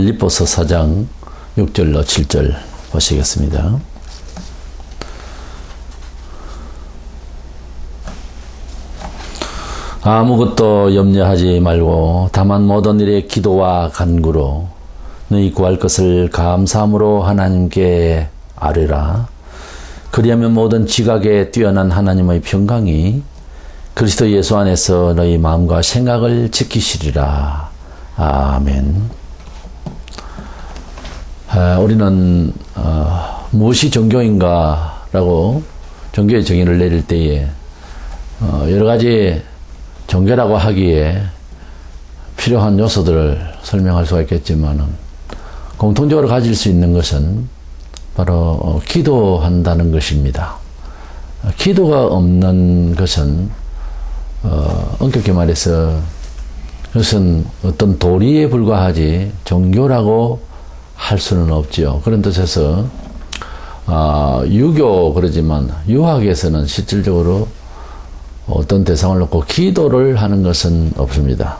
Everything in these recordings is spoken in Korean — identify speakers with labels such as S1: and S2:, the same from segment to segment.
S1: 빌립보서 4장 6절로 7절 보시겠습니다. 아무것도 염려하지 말고 다만 모든 일에 기도와 간구로 너희 구할 것을 감사함으로 하나님께 아뢰라. 그리하면 모든 지각에 뛰어난 하나님의 평강이 그리스도 예수 안에서 너희 마음과 생각을 지키시리라. 아멘. 우리는 무엇이 종교인가 라고 종교의 정의를 내릴 때에 여러 가지 종교라고 하기에 필요한 요소들을 설명할 수가 있겠지만 공통적으로 가질 수 있는 것은 바로 기도한다는 것입니다. 기도가 없는 것은 엄격히 말해서 그것은 어떤 도리에 불과하지 종교라고 할 수는 없지요. 그런 뜻에서 유교 그러지만 유학에서는 실질적으로 어떤 대상을 놓고 기도를 하는 것은 없습니다.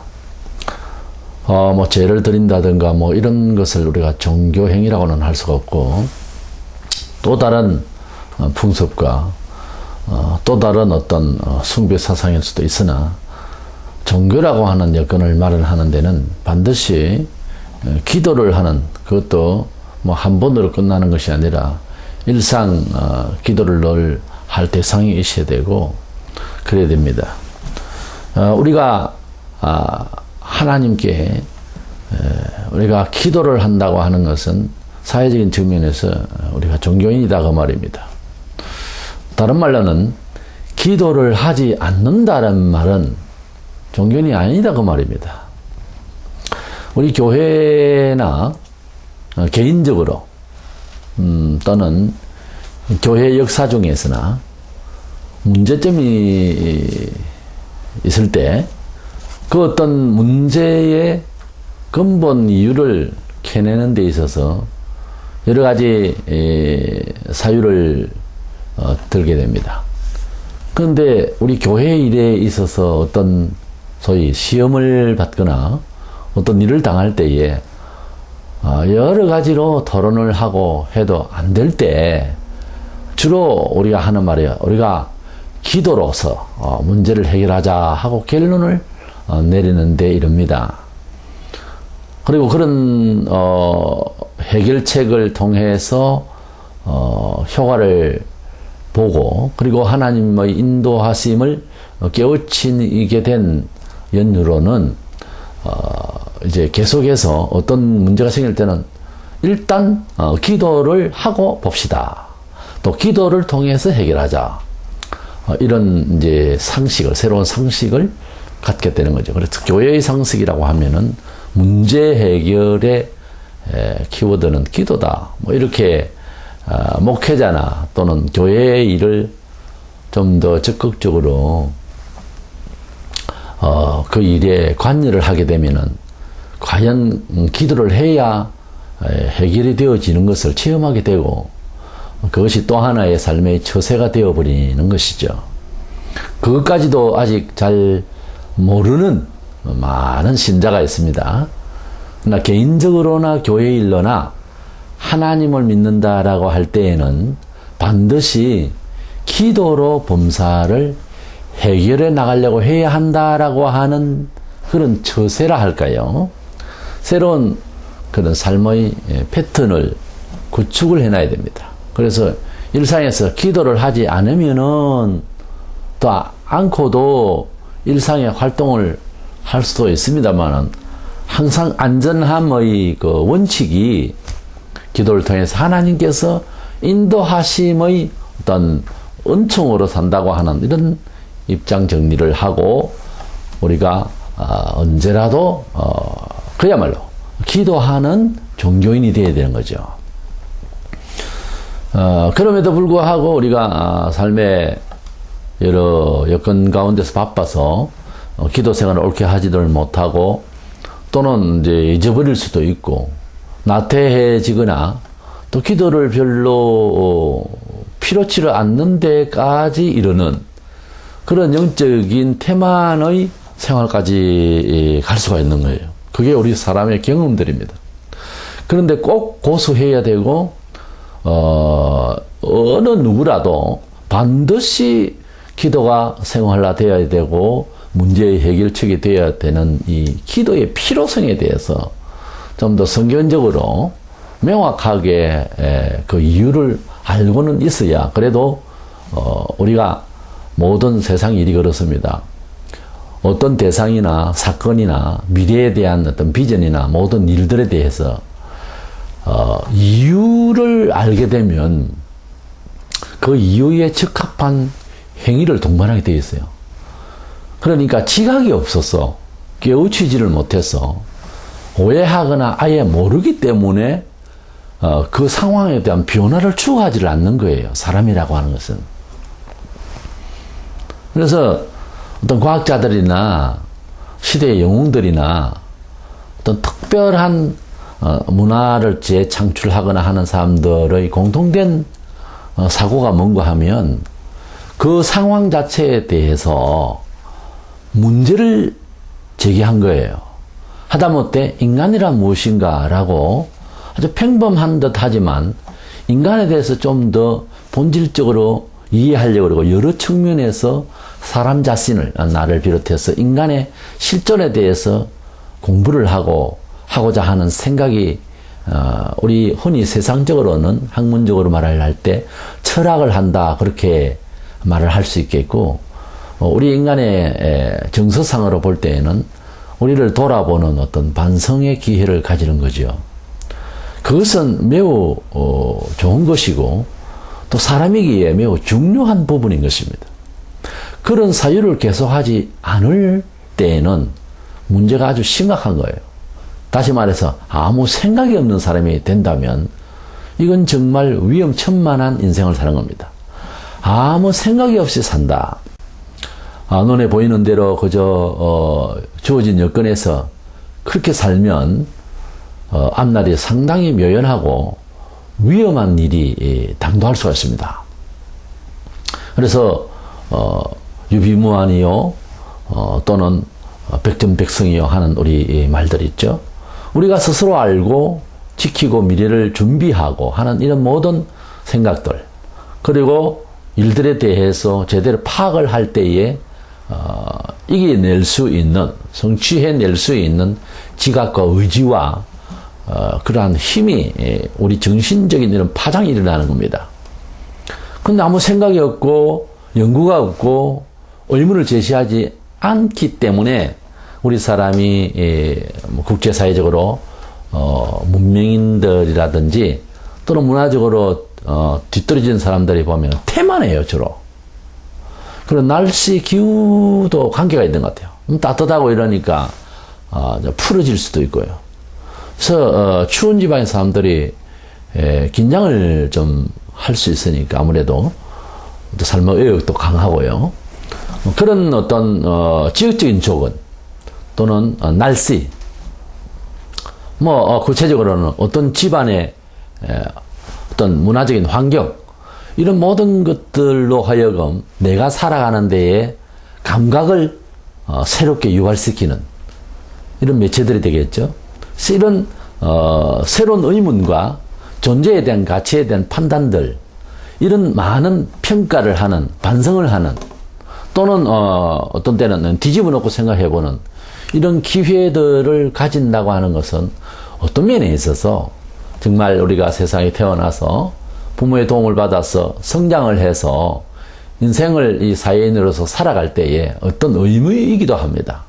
S1: 뭐 제를 드린다든가 뭐 이런 것을 우리가 종교 행위라고는 할 수가 없고 또 다른 풍습과 또 다른 어떤 숭배 사상일 수도 있으나 종교라고 하는 여건을 마련하는 데는 반드시 기도를 하는, 그것도 뭐 한 번으로 끝나는 것이 아니라 일상 기도를 늘 할 대상이 있어야 되고 그래야 됩니다. 우리가 하나님께 우리가 기도를 한다고 하는 것은 사회적인 측면에서 우리가 종교인이다 그 말입니다. 다른 말로는 기도를 하지 않는다는 말은 종교인이 아니다 그 말입니다. 우리 교회나 개인적으로 또는 교회 역사 중에서나 문제점이 있을 때 그 어떤 문제의 근본 이유를 캐내는 데 있어서 여러 가지 사유를 들게 됩니다. 그런데 우리 교회 일에 있어서 어떤 소위 시험을 받거나 어떤 일을 당할 때에 여러 가지로 토론을 하고 해도 안 될 때 주로 우리가 하는 말이에요. 우리가 기도로서 문제를 해결하자 하고 결론을 내리는데 이릅니다. 그리고 그런 해결책을 통해서 효과를 보고 그리고 하나님의 인도하심을 깨우치게 된 연유로는 이제 계속해서 어떤 문제가 생길 때는 일단 기도를 하고 봅시다. 또 기도를 통해서 해결하자. 이런 이제 상식을, 새로운 상식을 갖게 되는 거죠. 그래서 교회의 상식이라고 하면은 문제 해결의 키워드는 기도다. 뭐 이렇게 목회자나 또는 교회의 일을 좀 더 적극적으로 그 일에 관여를 하게 되면은 과연 기도를 해야 해결이 되어지는 것을 체험하게 되고 그것이 또 하나의 삶의 처세가 되어버리는 것이죠. 그것까지도 아직 잘 모르는 많은 신자가 있습니다. 그러나 개인적으로나 교회 일로나 하나님을 믿는다라고 할 때에는 반드시 기도로 범사를 해결해 나가려고 해야 한다라고 하는 그런 처세라 할까요? 새로운 그런 삶의 패턴을 구축을 해놔야 됩니다. 그래서 일상에서 기도를 하지 않으면은 또 않고도 일상의 활동을 할 수도 있습니다만은 항상 안전함의 그 원칙이 기도를 통해서 하나님께서 인도하심의 어떤 은총으로 산다고 하는 이런 입장 정리를 하고 우리가 언제라도 그야말로 기도하는 종교인이 되어야 되는 거죠. 그럼에도 불구하고 우리가 삶의 여러 여건 가운데서 바빠서 기도 생활을 옳게 하지를 못하고 또는 이제 잊어버릴 수도 있고 나태해지거나 또 기도를 별로 필요치를 않는 데까지 이르는 그런 영적인 태만의 생활까지 갈 수가 있는 거예요. 그게 우리 사람의 경험들입니다. 그런데 꼭 고수해야 되고 어느 누구라도 반드시 기도가 생활화되어야 되고 문제의 해결책이 되어야 되는 이 기도의 필요성에 대해서 좀 더 성경적으로 명확하게 그 이유를 알고는 있어야 그래도 우리가 모든 세상 일이 그렇습니다. 어떤 대상이나 사건이나 미래에 대한 어떤 비전이나 모든 일들에 대해서 이유를 알게 되면 그 이유에 적합한 행위를 동반하게 되어 있어요. 그러니까 지각이 없어서 깨우치지를 못해서 오해하거나 아예 모르기 때문에 그 상황에 대한 변화를 추구하지를 않는 거예요. 사람이라고 하는 것은. 그래서 어떤 과학자들이나 시대의 영웅들이나 어떤 특별한 문화를 재창출하거나 하는 사람들의 공통된 사고가 뭔가 하면 그 상황 자체에 대해서 문제를 제기한 거예요. 하다못해 인간이란 무엇인가라고 아주 평범한 듯 하지만 인간에 대해서 좀 더 본질적으로 이해하려고 그러고 여러 측면에서 사람 자신을 나를 비롯해서 인간의 실존에 대해서 공부를 하고자 하는 생각이 우리 흔히 세상적으로는 학문적으로 말을 할 때 철학을 한다 그렇게 말을 할 수 있겠고 우리 인간의 정서상으로 볼 때에는 우리를 돌아보는 어떤 반성의 기회를 가지는 거죠. 그것은 매우 좋은 것이고 또 사람이기에 매우 중요한 부분인 것입니다. 그런 사유를 계속하지 않을 때에는 문제가 아주 심각한 거예요. 다시 말해서 아무 생각이 없는 사람이 된다면 이건 정말 위험천만한 인생을 사는 겁니다. 아무 생각이 없이 산다. 눈에 보이는 대로 그저 주어진 여건에서 그렇게 살면 앞날이 상당히 묘연하고 위험한 일이 당도할 수가 있습니다. 그래서 유비무환이요 또는 백전백승이요 하는 우리 말들 있죠. 우리가 스스로 알고 지키고 미래를 준비하고 하는 이런 모든 생각들 그리고 일들에 대해서 제대로 파악을 할 때에 이겨낼 수 있는 성취해낼 수 있는 지각과 의지와 그러한 힘이 우리 정신적인 이런 파장이 일어나는 겁니다. 근데 아무 생각이 없고 연구가 없고 의문을 제시하지 않기 때문에 우리 사람이 국제사회적으로 문명인들이라든지 또는 문화적으로 뒤떨어진 사람들이 보면 태만해요, 주로. 그런 날씨 기후도 관계가 있는 것 같아요. 따뜻하고 이러니까 풀어질 수도 있고요. 그래서 추운 지방의 사람들이 긴장을 좀 할 수 있으니까 아무래도 또 삶의 의욕도 강하고요. 그런 어떤 지역적인 조건 또는 날씨 구체적으로는 어떤 집안의 어떤 문화적인 환경 이런 모든 것들로 하여금 내가 살아가는 데에 감각을 새롭게 유발시키는 이런 매체들이 되겠죠. 이런 새로운 의문과 존재에 대한 가치에 대한 판단들 이런 많은 평가를 하는 반성을 하는 또는 어떤 때는 뒤집어 놓고 생각해보는 이런 기회들을 가진다고 하는 것은 어떤 면에 있어서 정말 우리가 세상에 태어나서 부모의 도움을 받아서 성장을 해서 인생을 이 사회인으로서 살아갈 때에 어떤 의무이기도 합니다.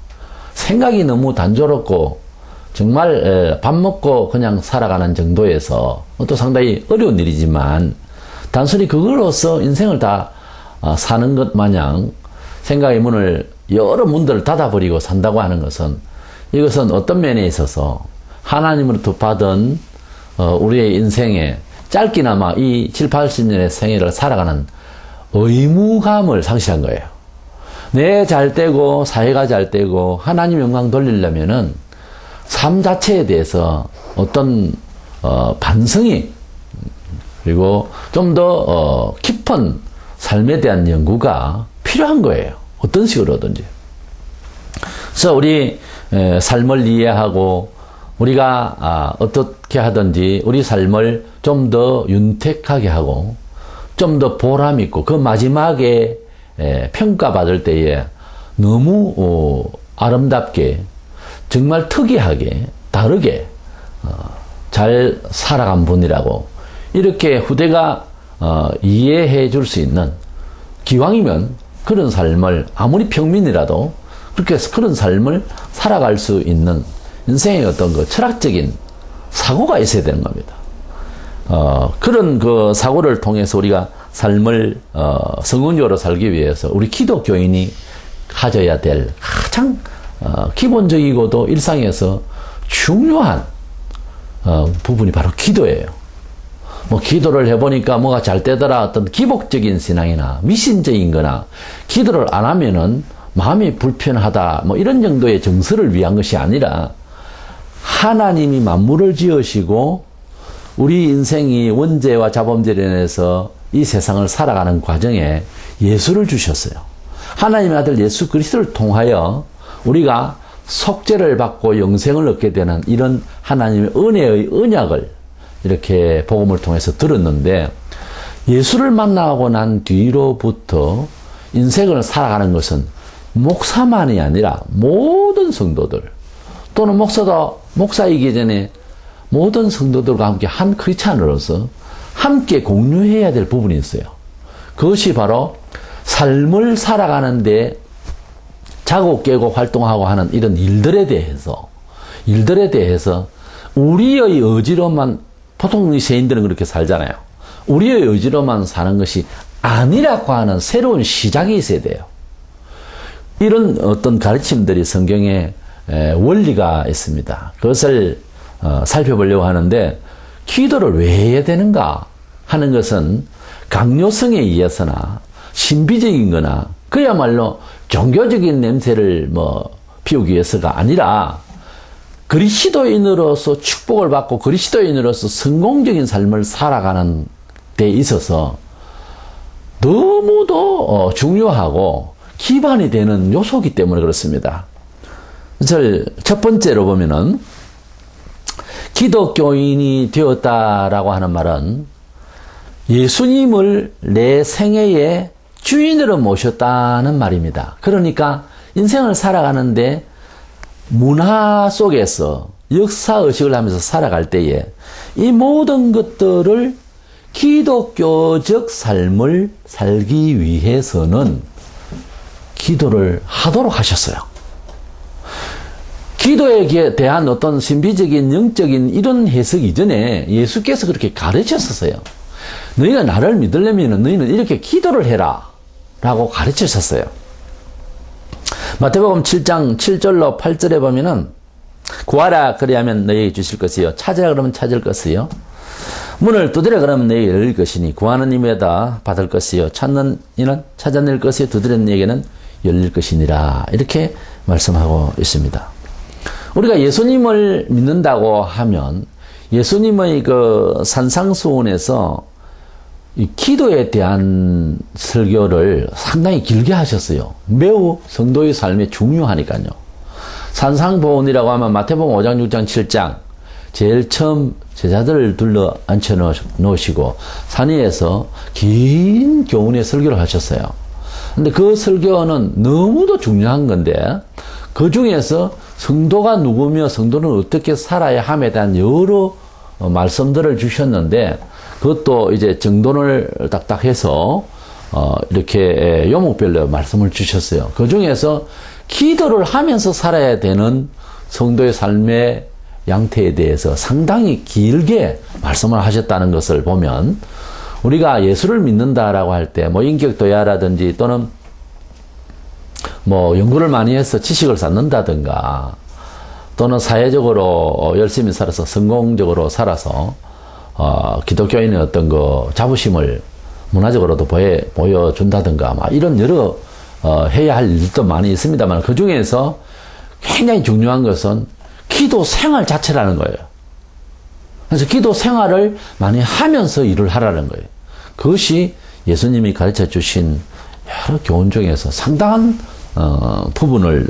S1: 생각이 너무 단조롭고 정말 밥 먹고 그냥 살아가는 정도에서 또 상당히 어려운 일이지만 단순히 그걸로서 인생을 다 사는 것 마냥 생각의 문을 여러 문들을 닫아버리고 산다고 하는 것은 이것은 어떤 면에 있어서 하나님으로부터 받은 우리의 인생에 짧게나마 이 7, 80년의 생애를 살아가는 의무감을 상실한 거예요. 내 잘 되고 사회가 잘 되고 하나님 영광 돌리려면은 삶 자체에 대해서 어떤 반성이 그리고 좀 더 깊은 삶에 대한 연구가 필요한 거예요. 어떤 식으로든지. 그래서 우리 삶을 이해하고 우리가 어떻게 하든지 우리 삶을 좀 더 윤택하게 하고 좀 더 보람 있고 그 마지막에 평가받을 때에 너무 아름답게 정말 특이하게 다르게 잘 살아간 분이라고 이렇게 후대가 이해해 줄 수 있는, 기왕이면 그런 삶을 아무리 평민이라도 그렇게 그런 삶을 살아갈 수 있는 인생의 어떤 그 철학적인 사고가 있어야 되는 겁니다. 그런 그 사고를 통해서 우리가 삶을 성공적으로 살기 위해서 우리 기독교인이 가져야 될 가장 기본적이고도 일상에서 중요한 부분이 바로 기도예요. 뭐 기도를 해보니까 뭐가 잘 되더라, 어떤 기복적인 신앙이나 미신적인 거나 기도를 안 하면은 마음이 불편하다 뭐 이런 정도의 정서를 위한 것이 아니라 하나님이 만물을 지으시고 우리 인생이 원죄와 자범죄련에서 이 세상을 살아가는 과정에 예수를 주셨어요. 하나님의 아들 예수 그리스도를 통하여 우리가 속죄를 받고 영생을 얻게 되는 이런 하나님의 은혜의 언약을 이렇게 복음을 통해서 들었는데, 예수를 만나고 난 뒤로부터 인생을 살아가는 것은 목사만이 아니라 모든 성도들, 또는 목사이기 전에 모든 성도들과 함께 한 크리스찬으로서 함께 공유해야 될 부분이 있어요. 그것이 바로 삶을 살아가는데 자고 깨고 활동하고 하는 이런 일들에 대해서 우리의 의지로만, 보통 우리 세인들은 그렇게 살잖아요. 우리의 의지로만 사는 것이 아니라고 하는 새로운 시작이 있어야 돼요. 이런 어떤 가르침들이 성경에 원리가 있습니다. 그것을 살펴보려고 하는데, 기도를 왜 해야 되는가 하는 것은 강요성에 의해서나 신비적인 거나 그야말로 종교적인 냄새를 피우기 위해서가 아니라 그리스도인으로서 축복을 받고 그리스도인으로서 성공적인 삶을 살아가는 데 있어서 너무도 중요하고 기반이 되는 요소이기 때문에 그렇습니다. 첫 번째로 보면은 기독교인이 되었다라고 하는 말은 예수님을 내 생애의 주인으로 모셨다는 말입니다. 그러니까 인생을 살아가는데 문화 속에서 역사의식을 하면서 살아갈 때에 이 모든 것들을 기독교적 삶을 살기 위해서는 기도를 하도록 하셨어요. 기도에 대한 어떤 신비적인 영적인 이런 해석 이전에 예수께서 그렇게 가르쳤었어요. 너희가 나를 믿으려면 너희는 이렇게 기도를 해라 라고 가르치셨어요. 마태복음 7장 7절로 8절에 보면은 구하라 그리하면 너희에게 주실 것이요, 찾으라 그러면 찾을 것이요, 문을 두드려 그러면 너희에게 열릴 것이니, 구하는 이마다 받을 것이요, 찾는 이는 찾아낼 것이요, 두드리는 이에게는 열릴 것이니라, 이렇게 말씀하고 있습니다. 우리가 예수님을 믿는다고 하면 예수님의 그 산상수훈에서 이 기도에 대한 설교를 상당히 길게 하셨어요. 매우 성도의 삶에 중요하니까요. 산상보훈이라고 하면 마태복음 5장, 6장, 7장 제일 처음 제자들을 둘러 앉혀 놓으시고 산 위에서 긴 교훈의 설교를 하셨어요. 근데 그 설교는 너무도 중요한 건데 그 중에서 성도가 누구며 성도는 어떻게 살아야 함에 대한 여러 말씀들을 주셨는데, 그것도 이제 정돈을 딱딱 해서 이렇게 요목별로 말씀을 주셨어요. 그 중에서 기도를 하면서 살아야 되는 성도의 삶의 양태에 대해서 상당히 길게 말씀을 하셨다는 것을 보면, 우리가 예수를 믿는다라고 할 때 인격도야라든지 또는 연구를 많이 해서 지식을 쌓는다든가 또는 사회적으로 열심히 살아서 성공적으로 살아서 기독교인의 어떤 그 자부심을 문화적으로도 보여준다든가 이런 여러 해야 할 일도 많이 있습니다만, 그 중에서 굉장히 중요한 것은 기도 생활 자체라는 거예요. 그래서 기도 생활을 많이 하면서 일을 하라는 거예요. 그것이 예수님이 가르쳐 주신 여러 교훈 중에서 상당한 부분을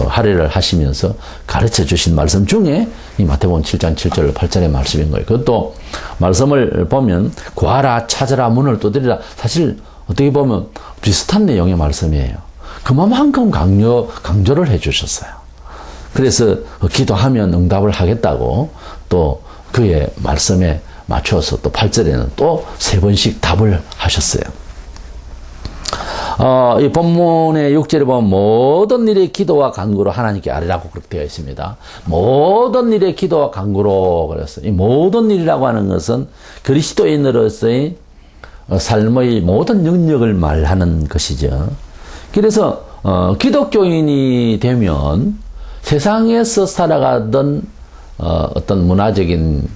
S1: 할애를 하시면서 가르쳐 주신 말씀 중에 이 마태복음 7장 7절 8절의 말씀인 거예요. 그것도 말씀을 보면 구하라 찾으라 문을 두드리라, 사실 어떻게 보면 비슷한 내용의 말씀이에요. 그만큼 강조를 해 주셨어요. 그래서 기도하면 응답을 하겠다고 또 그의 말씀에 맞춰서 또 8절에는 또 3번씩 답을 하셨어요. 이 본문의 6절에 보면 모든 일의 기도와 간구로 하나님께 아뢰라고 그렇게 되어 있습니다. 모든 일의 기도와 간구로 그랬어요. 이 모든 일이라고 하는 것은 그리스도인으로서의 삶의 모든 영역을 말하는 것이죠. 그래서 기독교인이 되면 세상에서 살아가던 어떤 문화적인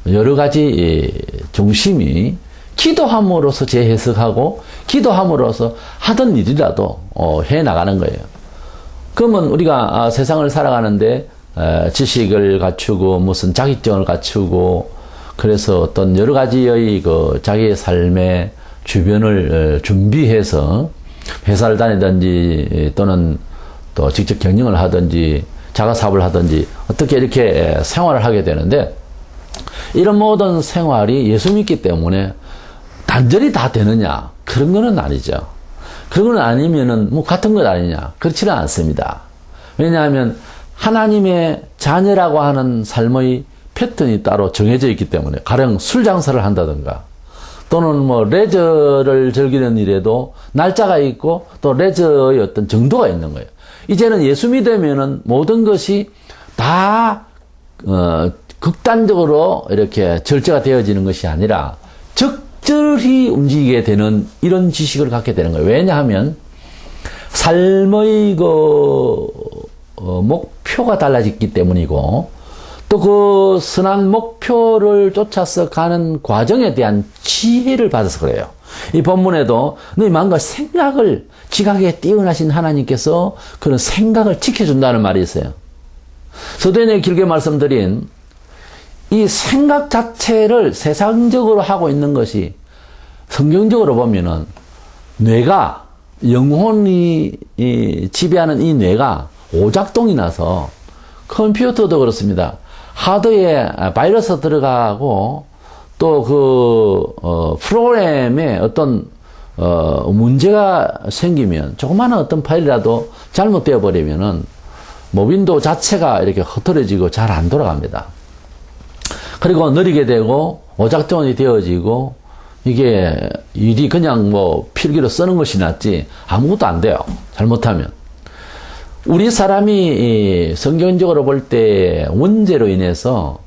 S1: 여러 가지 중심이 기도함으로써 재해석하고 기도함으로써 하던 일이라도 해나가는 거예요. 그러면 우리가 세상을 살아가는데 지식을 갖추고 무슨 자격증을 갖추고 그래서 어떤 여러 가지의 자기의 삶의 주변을 준비해서 회사를 다니든지 또는 또 직접 경영을 하든지 자가사업을 하든지 어떻게 이렇게 생활을 하게 되는데, 이런 모든 생활이 예수 믿기 때문에 단절이 다 되느냐? 그런 거는 아니죠. 그런 건 아니면은 뭐 같은 것 아니냐? 그렇지는 않습니다. 왜냐하면 하나님의 자녀라고 하는 삶의 패턴이 따로 정해져 있기 때문에, 가령 술 장사를 한다든가 또는 뭐 레저를 즐기는 일에도 날짜가 있고 또 레저의 어떤 정도가 있는 거예요. 이제는 예수 믿으면은 모든 것이 다 극단적으로 이렇게 절제가 되어지는 것이 아니라 적절히 움직이게 되는 이런 지식을 갖게 되는 거예요. 왜냐하면 삶의 목표가 달라졌기 때문이고, 또 그 선한 목표를 쫓아서 가는 과정에 대한 지혜를 받아서 그래요. 이 본문에도 너희 마음과 생각을, 지각에 뛰어나신 하나님께서 그런 생각을 지켜준다는 말이 있어요. 서두에 길게 말씀드린 이 생각 자체를 세상적으로 하고 있는 것이 성경적으로 보면은 뇌가, 영혼이 지배하는 이 뇌가 오작동이 나서, 컴퓨터도 그렇습니다. 하드에 바이러스 들어가고 또 프로그램에 어떤 문제가 생기면, 조그마한 어떤 파일이라도 잘못되어 버리면은 윈도우 자체가 이렇게 흐트러지고 잘 안 돌아갑니다. 그리고 느리게 되고 오작동이 되어지고, 이게 일이 그냥 뭐 필기로 쓰는 것이 낫지 아무것도 안 돼요, 잘못하면. 우리 사람이 성경적으로 볼 때 원죄로 인해서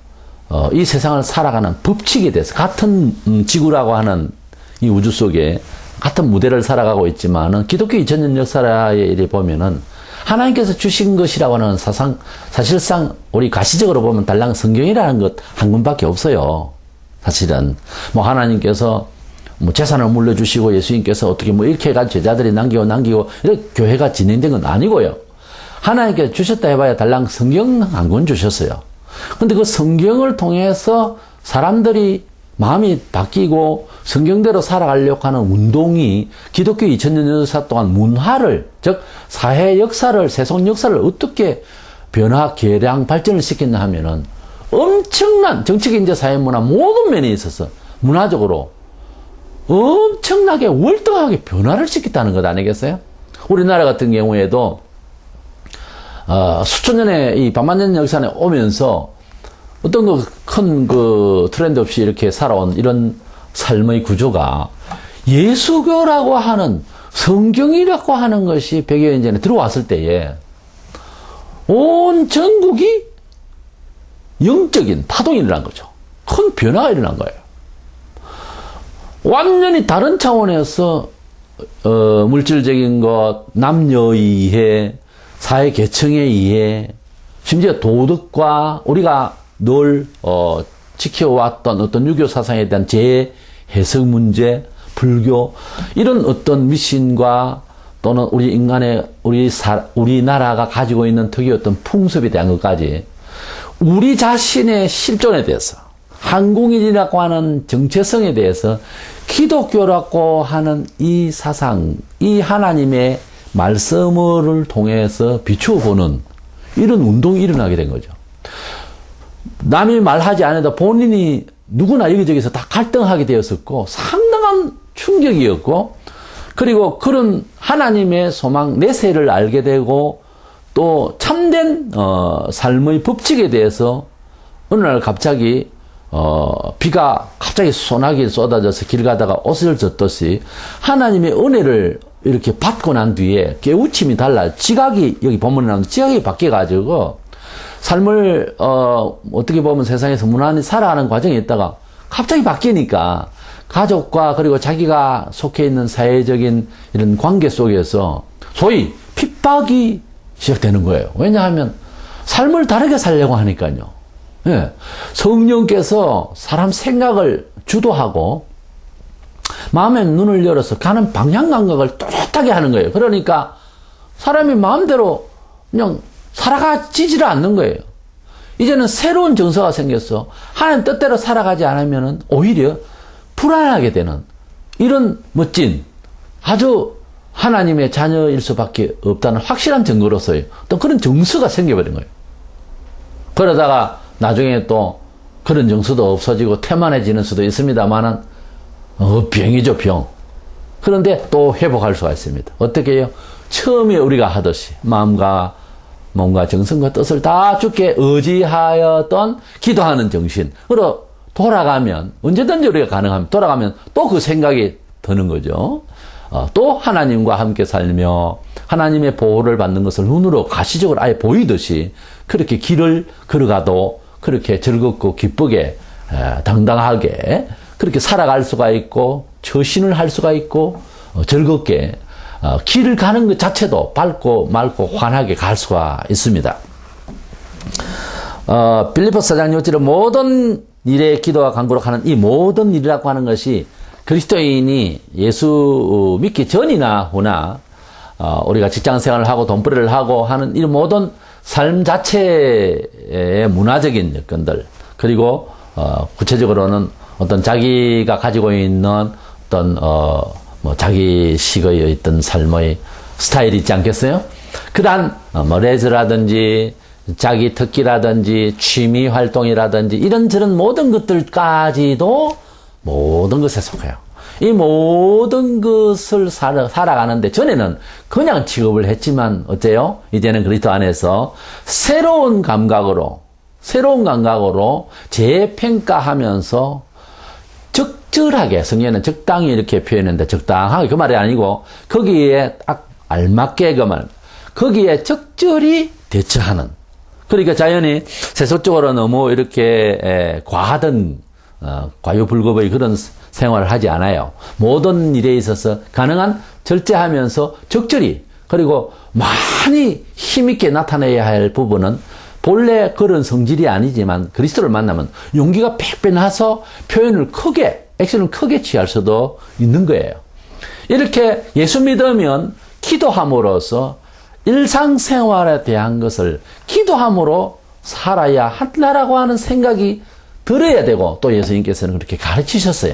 S1: 이 세상을 살아가는 법칙에 대해서, 같은 지구라고 하는 이 우주 속에 같은 무대를 살아가고 있지만은 기독교 2000년 역사에 이래 보면은 하나님께서 주신 것이라고 하는 사실상 우리 가시적으로 보면 달랑 성경이라는 것 한 권밖에 없어요. 사실은 뭐 하나님께서 뭐 재산을 물려주시고 예수님께서 어떻게 뭐 이렇게 해가지고 제자들이 남기고 이렇게 교회가 진행된 건 아니고요. 하나님께서 주셨다 해봐야 달랑 성경 한 권 주셨어요. 근데 그 성경을 통해서 사람들이 마음이 바뀌고 성경대로 살아가려고 하는 운동이 기독교 2000년 역사 동안 문화를, 즉 사회 역사를, 세속 역사를 어떻게 변화, 개량, 발전을 시켰나 하면은 엄청난 정치, 경제, 사회, 문화 모든 면에 있어서 문화적으로 엄청나게 월등하게 변화를 시켰다는 것 아니겠어요? 우리나라 같은 경우에도 수천 년의 이 반만년 역사에 오면서 어떤 큰 트렌드 없이 이렇게 살아온 이런 삶의 구조가 예수교라고 하는, 성경이라고 하는 것이 100여 년 전에 들어왔을 때에 온 전국이 영적인 파동이 일어난 거죠. 큰 변화가 일어난 거예요. 완전히 다른 차원에서 물질적인 것, 남녀의 이해, 사회 계층의 이해, 심지어 도덕과 우리가 늘 지켜왔던 어떤 유교 사상에 대한 재해석 문제, 불교, 이런 어떤 미신과 또는 우리 인간의 우리나라가 가지고 있는 특유의 어떤 풍습에 대한 것까지, 우리 자신의 실존에 대해서, 한국인이라고 하는 정체성에 대해서 기독교라고 하는 이 사상, 이 하나님의 말씀을 통해서 비추어 보는 이런 운동이 일어나게 된 거죠. 남이 말하지 않아도 본인이 누구나 여기저기서 다 갈등하게 되었었고 상당한 충격이었고, 그리고 그런 하나님의 소망 내세를 알게 되고 또 참된 삶의 법칙에 대해서 어느 날 갑자기 비가 갑자기 소나기 쏟아져서 길 가다가 옷을 젖듯이 하나님의 은혜를 이렇게 받고 난 뒤에 깨우침이 달라 지각이, 여기 본문에 나오는 지각이 바뀌어가지고 삶을 어떻게 보면 세상에서 무난히 살아가는 과정에 있다가 갑자기 바뀌니까 가족과 그리고 자기가 속해 있는 사회적인 이런 관계 속에서 소위 핍박이 시작되는 거예요. 왜냐하면 삶을 다르게 살려고 하니까요. 예. 성령께서 사람 생각을 주도하고 마음의 눈을 열어서 가는 방향 감각을 또렷하게 하는 거예요. 그러니까 사람이 마음대로 그냥 살아가지를 않는 거예요. 이제는 새로운 정서가 생겼어. 하나님 뜻대로 살아가지 않으면 오히려 불안하게 되는 이런 멋진 아주 하나님의 자녀일 수밖에 없다는 확실한 증거로서의 또 그런 정서가 생겨버린 거예요. 그러다가 나중에 또 그런 정서도 없어지고 태만해지는 수도 있습니다만은 병이죠, 병. 그런데 또 회복할 수가 있습니다. 어떻게 해요? 처음에 우리가 하듯이 마음과 몸과 정성과 뜻을 다 주께 의지하였던 기도하는 정신으로 돌아가면, 언제든지 우리가 가능하면 돌아가면 또 그 생각이 드는 거죠. 또 하나님과 함께 살며 하나님의 보호를 받는 것을 눈으로 가시적으로 아예 보이듯이 그렇게 길을 걸어가도 그렇게 즐겁고 기쁘게 당당하게 그렇게 살아갈 수가 있고 처신을 할 수가 있고 즐겁게 길을 가는 것 자체도 밝고 맑고 환하게 갈 수가 있습니다. 빌립보서 4장 6절에 모든 일에 기도와 간구로 하는 이 모든 일이라고 하는 것이 그리스도인이 예수 믿기 전이나 후나 우리가 직장생활을 하고 돈벌이를 하고 하는 이 모든 삶 자체의 문화적인 여건들, 그리고 구체적으로는 어떤 자기가 가지고 있는 어떤 자기식의 어떤 삶의 스타일이 있지 않겠어요? 그러한 레저라든지 자기 특기라든지 취미 활동이라든지 이런저런 모든 것들까지도 모든 것에 속해요. 이 모든 것을 살아가는데 전에는 그냥 취급을 했지만 어때요? 이제는 그리스도 안에서 새로운 감각으로 재평가하면서 적절하게, 성경에는 적당히 이렇게 표현했는데 적당하게 그 말이 아니고 거기에 딱 알맞게 그 말, 거기에 적절히 대처하는. 그러니까 자연히 세속적으로 너무 이렇게 과하던 과유불급의 그런 생활을 하지 않아요. 모든 일에 있어서 가능한 절제하면서 적절히, 그리고 많이 힘있게 나타내야 할 부분은 본래 그런 성질이 아니지만 그리스도를 만나면 용기가 팩 나서 표현을 크게, 액션을 크게 취할 수도 있는 거예요. 이렇게 예수 믿으면 기도함으로써 일상생활에 대한 것을 기도함으로 살아야 한다라고 하는 생각이 들어야 되고, 또 예수님께서는 그렇게 가르치셨어요.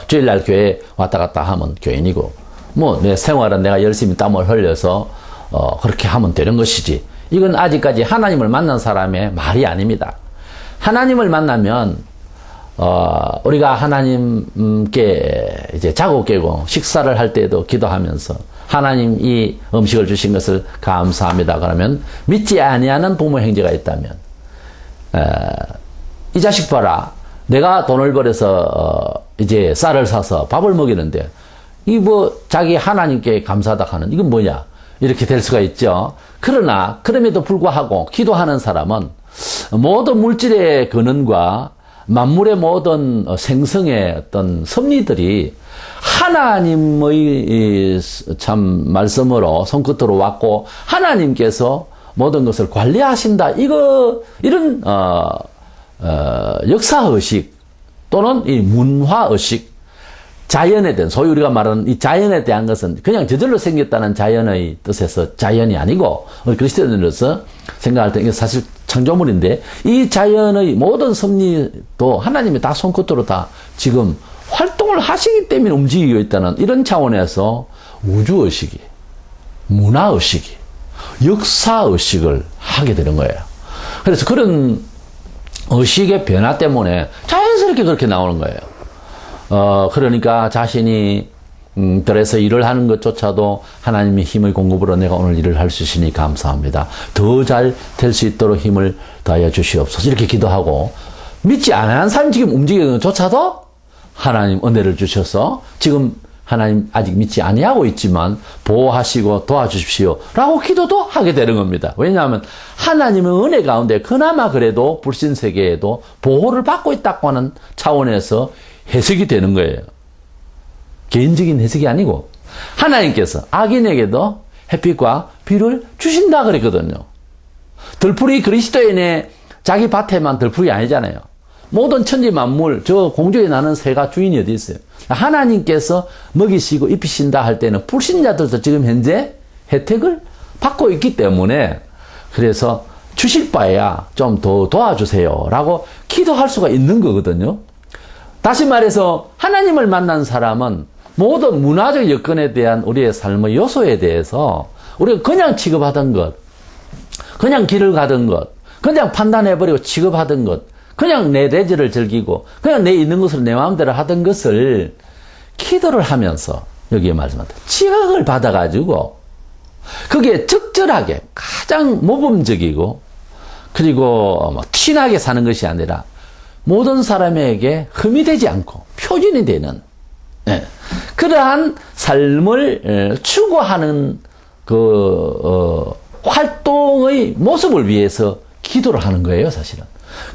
S1: 주일날 교회 왔다 갔다 하면 교인이고, 내 생활은 내가 열심히 땀을 흘려서 그렇게 하면 되는 것이지. 이건 아직까지 하나님을 만난 사람의 말이 아닙니다. 하나님을 만나면 우리가 하나님께 이제 자고 깨고 식사를 할 때에도 기도하면서 하나님 이 음식을 주신 것을 감사합니다. 그러면 믿지 아니하는 부모 형제가 있다면 이 자식 봐라. 내가 돈을 벌여서 이제 쌀을 사서 밥을 먹이는데 이 자기 하나님께 감사하다 하는 이건 뭐냐? 이렇게 될 수가 있죠. 그러나 그럼에도 불구하고 기도하는 사람은 모든 물질의 근원과 만물의 모든 생성의 어떤 섭리들이 하나님의 참 말씀으로 손끝으로 왔고 하나님께서 모든 것을 관리하신다. 이런 역사의식 또는 이 문화의식, 자연에 대한, 소위 우리가 말하는 이 자연에 대한 것은 그냥 저절로 생겼다는 자연의 뜻에서 자연이 아니고 그리스도인으로서 생각할 때 이게 사실 창조물인데 이 자연의 모든 섭리도 하나님이 다 손끝으로 다 지금 활동을 하시기 때문에 움직이고 있다는 이런 차원에서 우주의식이, 문화의식이, 역사의식을 하게 되는 거예요. 그래서 그런 의식의 변화 때문에 자연스럽게 그렇게 나오는 거예요. 그러니까 자신이 그래서 일을 하는 것조차도 하나님의 힘의 공급으로 내가 오늘 일을 할 수 있으니 감사합니다. 더 잘 될 수 있도록 힘을 더하여 주시옵소서. 이렇게 기도하고, 믿지 않은 사람이 지금 움직이는 것조차도 하나님 은혜를 주셔서 지금 하나님 아직 믿지 아니하고 있지만 보호하시고 도와주십시오 라고 기도도 하게 되는 겁니다. 왜냐하면 하나님의 은혜 가운데 그나마 그래도 불신 세계에도 보호를 받고 있다고 하는 차원에서 해석이 되는 거예요. 개인적인 해석이 아니고 하나님께서 악인에게도 햇빛과 비를 주신다 그랬거든요. 들풀이 그리스도인의 자기 밭에만 들풀이 아니잖아요. 모든 천지 만물, 저 공중에 나는 새가 주인이 어디 있어요? 하나님께서 먹이시고 입히신다 할 때는 불신자들도 지금 현재 혜택을 받고 있기 때문에, 그래서 주실 바에야 좀 더 도와주세요 라고 기도할 수가 있는 거거든요. 다시 말해서 하나님을 만난 사람은 모든 문화적 여건에 대한 우리의 삶의 요소에 대해서 우리가 그냥 취급하던 것, 그냥 길을 가던 것, 그냥 판단해버리고 취급하던 것, 그냥 내 레저를 즐기고 그냥 내 있는 것으로 내 마음대로 하던 것을 기도를 하면서 여기에 말씀한 대로 지각을 받아가지고 그게 적절하게 가장 모범적이고 그리고 티나게 사는 것이 아니라 모든 사람에게 흠이 되지 않고 표준이 되는 그러한 삶을 추구하는 활동의 모습을 위해서 기도를 하는 거예요, 사실은.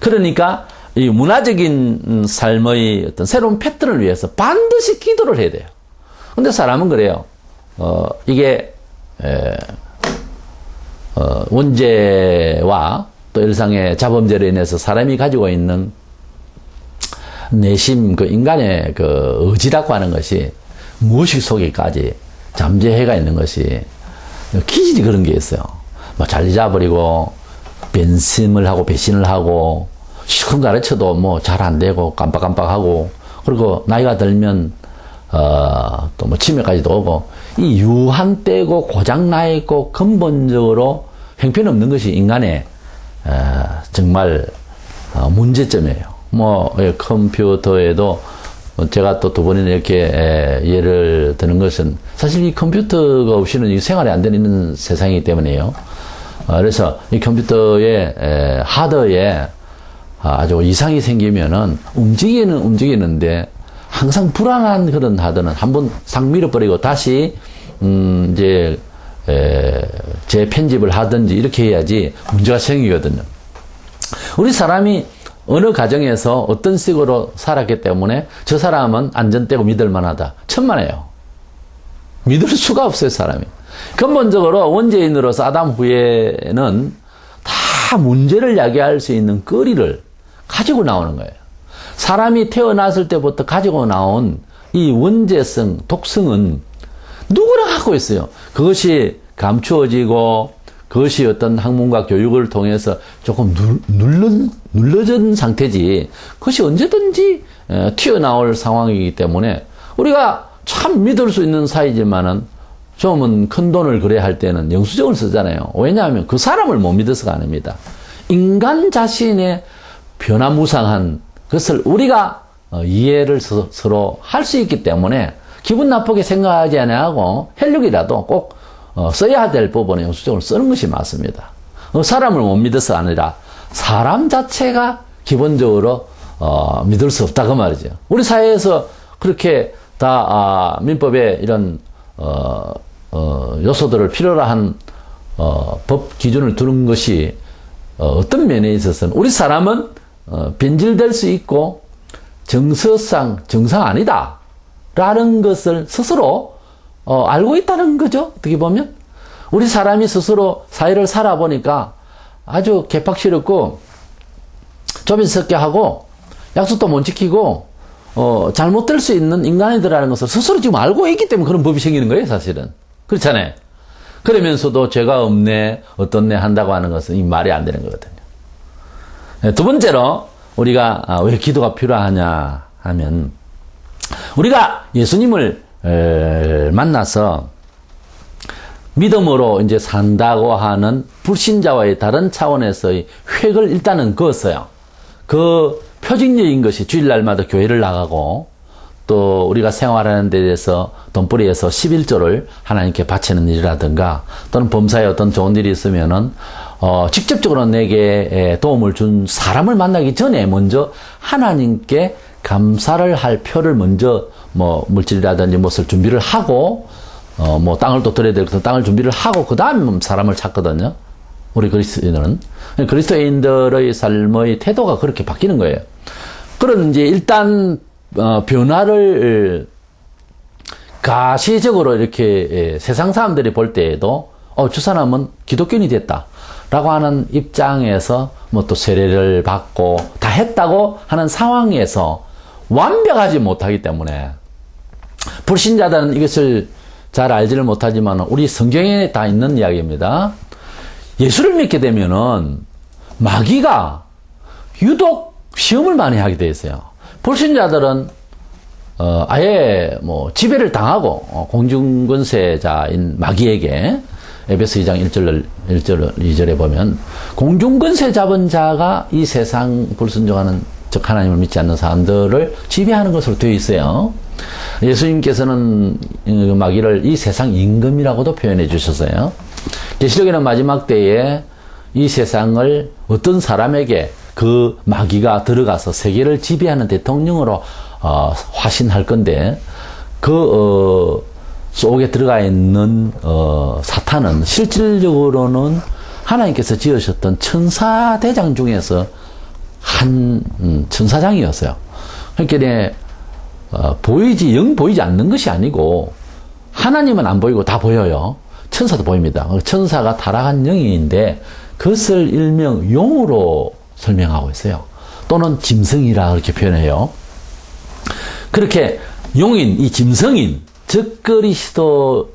S1: 그러니까 이 문화적인 삶의 어떤 새로운 패턴을 위해서 반드시 기도를 해야 돼요. 근데 사람은 그래요. 이게 원죄와 또 일상의 자범죄로 인해서 사람이 가지고 있는 내심, 인간의 의지라고 하는 것이 무의식 속에까지 잠재해가 있는 것이 기질이 그런 게 있어요. 잘 잊어버리고, 변심을 하고, 배신을 하고, 실컷 가르쳐도 잘 안 되고, 깜빡깜빡하고, 그리고 나이가 들면, 또 치매까지도 오고, 이 유한되고, 고장나 있고, 근본적으로 형편없는 것이 인간의, 정말, 문제점이에요. 컴퓨터에도 제가 또 두 번이나 이렇게 예를 드는 것은 사실 이 컴퓨터가 없이는 이 생활이 안 되는 세상이기 때문에요. 그래서 이 컴퓨터의 하드에 아주 이상이 생기면은 움직이는데 항상 불안한 그런 하드는 한번 싹 밀어버리고 다시 이제 재편집을 하든지 이렇게 해야지 문제가 생기거든요. 우리 사람이 어느 가정에서 어떤 식으로 살았기 때문에 저 사람은 안전되고 믿을 만하다. 천만에요. 믿을 수가 없어요, 사람이. 근본적으로 원죄인으로서 아담 후에는 다 문제를 야기할 수 있는 거리를 가지고 나오는 거예요. 사람이 태어났을 때부터 가지고 나온 이 원죄성, 독성은 누구나 갖고 있어요. 그것이 감추어지고 그것이 어떤 학문과 교육을 통해서 조금 눌러진 상태지 그것이 언제든지 튀어나올 상황이기 때문에 우리가 참 믿을 수 있는 사이지만은 좀은 큰 돈을 거래할 할 때는 영수증을 쓰잖아요. 왜냐하면 그 사람을 못 믿어서가 아닙니다. 인간 자신의 변화무쌍한 것을 우리가 이해를 서로 할 수 있기 때문에 기분 나쁘게 생각하지 않고 혈육이라도 꼭 써야 될 부분에 영수증을 쓰는 것이 맞습니다. 사람을 못 믿어서 아니라 사람 자체가 기본적으로 믿을 수 없다 그 말이죠. 우리 사회에서 그렇게 다 민법에 이런 요소들을 필요로 한 법 기준을 두는 것이 어떤 면에 있어서는 우리 사람은 변질될 수 있고 정서상 정상 아니다 라는 것을 스스로 알고 있다는 거죠. 어떻게 보면 우리 사람이 스스로 사회를 살아보니까 아주 개팍스럽고 조빈스럽게 하고 약속도 못 지키고 잘못될 수 있는 인간이더라는 것을 스스로 지금 알고 있기 때문에 그런 법이 생기는 거예요, 사실은. 그렇잖아요. 그러면서도 죄가 없네, 어떻네 한다고 하는 것은 이 말이 안 되는 거거든요. 두 번째로 우리가 왜 기도가 필요하냐 하면 우리가 예수님을 만나서 믿음으로 이제 산다고 하는 불신자와의 다른 차원에서의 획을 일단은 그었어요. 그 표징적인 것이 주일날마다 교회를 나가고 또 우리가 생활하는 데 대해서 돈벌이에서 11조를 하나님께 바치는 일이라든가 또는 범사에 어떤 좋은 일이 있으면은 직접적으로 내게 도움을 준 사람을 만나기 전에 먼저 하나님께 감사를 할 표를 먼저 뭐 물질이라든지 무엇을 준비를 하고 뭐 땅을 또 드려야 될 땅을 준비를 하고 그 다음 사람을 찾거든요. 우리 그리스도인들은. 그리스도인들의 삶의 태도가 그렇게 바뀌는 거예요. 그런 이제 일단 변화를 가시적으로 이렇게 세상 사람들이 볼 때에도 저 사람은 기독교인이 됐다라고 하는 입장에서 뭐 또 세례를 받고 다 했다고 하는 상황에서 완벽하지 못하기 때문에 불신자들은 이것을 잘 알지를 못하지만 우리 성경에 다 있는 이야기입니다. 예수를 믿게 되면은 마귀가 유독 시험을 많이 하게 돼 있어요. 불신자들은 아예 뭐 지배를 당하고 공중권세자인 마귀에게 에베소 2장 1절 2절에 보면 공중권세 잡은 자가 이 세상 불순종하는 즉 하나님을 믿지 않는 사람들을 지배하는 것으로 되어 있어요. 예수님께서는 마귀를 이 세상 임금이라고도 표현해 주셨어요. 계시록에는 마지막 때에 이 세상을 어떤 사람에게 그 마귀가 들어가서 세계를 지배하는 대통령으로 화신할 건데 그 속에 들어가 있는 사탄은 실질적으로는 하나님께서 지으셨던 천사대장 중에서 한 천사장이었어요. 그러니까 영 보이지 않는 것이 아니고 하나님은 안 보이고 다 보여요. 천사도 보입니다. 천사가 타락한 영인데 그것을 일명 용으로 설명하고 있어요. 또는 짐승이라 그렇게 표현해요. 그렇게 용인, 이 짐승인, 즉 그리스도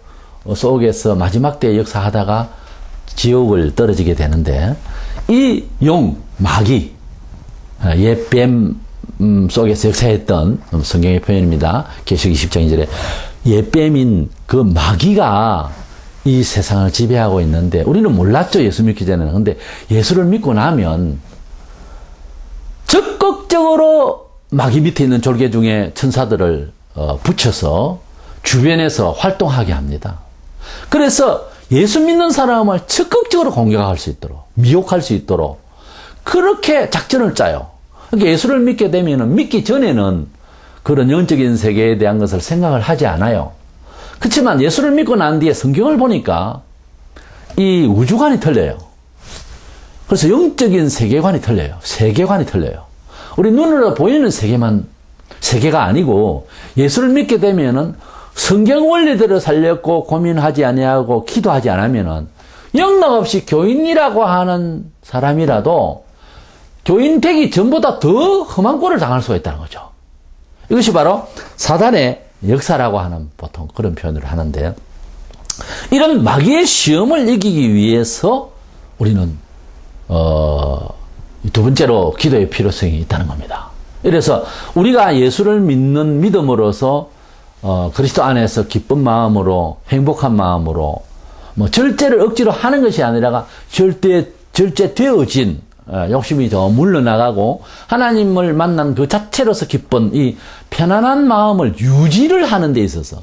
S1: 속에서 마지막 때에 역사하다가 지옥을 떨어지게 되는데 이 용, 마귀, 옛뱀 속에서 역사했던 성경의 표현입니다. 계시록 20장 2절에 옛뱀인 그 마귀가 이 세상을 지배하고 있는데 우리는 몰랐죠. 예수 믿기 전에는. 근데 예수를 믿고 나면 적극적으로 마귀 밑에 있는 졸개 중에 천사들을 붙여서 주변에서 활동하게 합니다. 그래서 예수 믿는 사람을 적극적으로 공격할 수 있도록 미혹할 수 있도록 그렇게 작전을 짜요. 그러니까 예수를 믿게 되면 믿기 전에는 그런 영적인 세계에 대한 것을 생각을 하지 않아요. 그렇지만 예수를 믿고 난 뒤에 성경을 보니까 이 우주관이 틀려요. 그래서 영적인 세계관이 틀려요. 세계관이 틀려요. 우리 눈으로 보이는 세계가 아니고 예수를 믿게 되면은 성경 원리대로 살렸고 고민하지 아니하고 기도하지 않으면은 영락없이 교인이라고 하는 사람이라도 교인 되기 전보다 더 험한 꼴을 당할 수가 있다는 거죠. 이것이 바로 사단의 역사라고 하는 보통 그런 표현을 하는데 이런 마귀의 시험을 이기기 위해서 우리는 두 번째로 기도의 필요성이 있다는 겁니다. 그래서 우리가 예수를 믿는 믿음으로서 그리스도 안에서 기쁜 마음으로 행복한 마음으로 뭐 절제를 억지로 하는 것이 아니라 절제되어진 욕심이 더 물러나가고 하나님을 만난 그 자체로서 기쁜 이 편안한 마음을 유지를 하는 데 있어서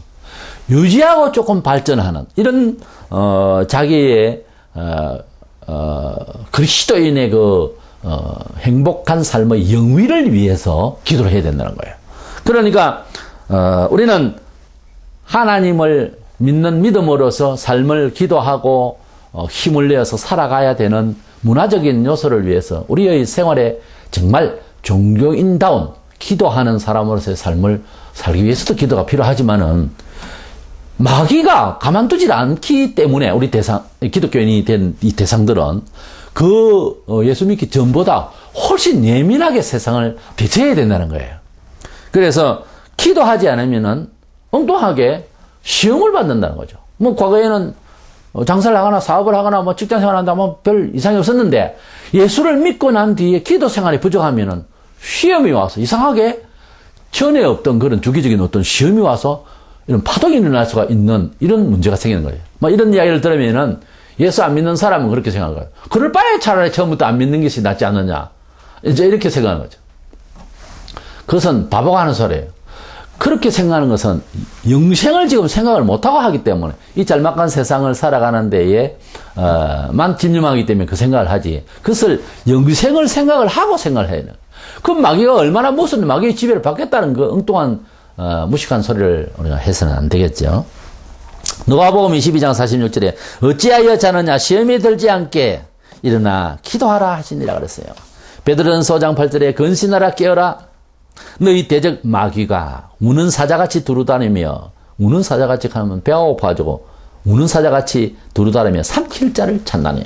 S1: 유지하고 조금 발전하는 이런 자기의 그리스도인의 그 행복한 삶의 영위를 위해서 기도를 해야 된다는 거예요. 그러니까 우리는 하나님을 믿는 믿음으로서 삶을 기도하고 힘을 내어서 살아가야 되는 문화적인 요소를 위해서 우리의 생활에 정말 종교인다운 기도하는 사람으로서의 삶을 살기 위해서도 기도가 필요하지만은 마귀가 가만두질 않기 때문에 우리 기독교인이 된 이 대상들은 그 예수 믿기 전보다 훨씬 예민하게 세상을 대처해야 된다는 거예요. 그래서 기도하지 않으면은 엉뚱하게 시험을 받는다는 거죠. 뭐 과거에는 장사를 하거나 사업을 하거나 뭐 직장 생활을 한다 뭐 별 이상이 없었는데 예수를 믿고 난 뒤에 기도 생활이 부족하면은 시험이 와서 이상하게 전에 없던 그런 주기적인 어떤 시험이 와서 이런 파동이 일어날 수가 있는 이런 문제가 생기는 거예요. 뭐 이런 이야기를 들으면은 예수 안 믿는 사람은 그렇게 생각해요. 그럴 바에 차라리 처음부터 안 믿는 것이 낫지 않느냐. 이제 이렇게 생각하는 거죠. 그것은 바보가 하는 소리예요. 그렇게 생각하는 것은 영생을 지금 생각을 못하고 하기 때문에 이 짤막한 세상을 살아가는 데에 만 집념하기 때문에 그 생각을 하지. 그것을 영생을 생각을 하고 생각을 해야 돼요. 그럼 마귀가 얼마나 무슨 마귀의 지배를 받겠다는 그 엉뚱한 무식한 소리를 우리가 해서는 안 되겠죠. 누가복음 22장 46절에 어찌하여 자느냐 시험에 들지 않게 일어나 기도하라 하시니라 그랬어요. 베드로는 소장 8절에 근신하라 깨어라 너희 대적 마귀가 우는 사자같이 두루다니며 우는 사자같이 하면 배가 고파가지고 우는 사자같이 두루다니며 삼킬 자를 찾나니.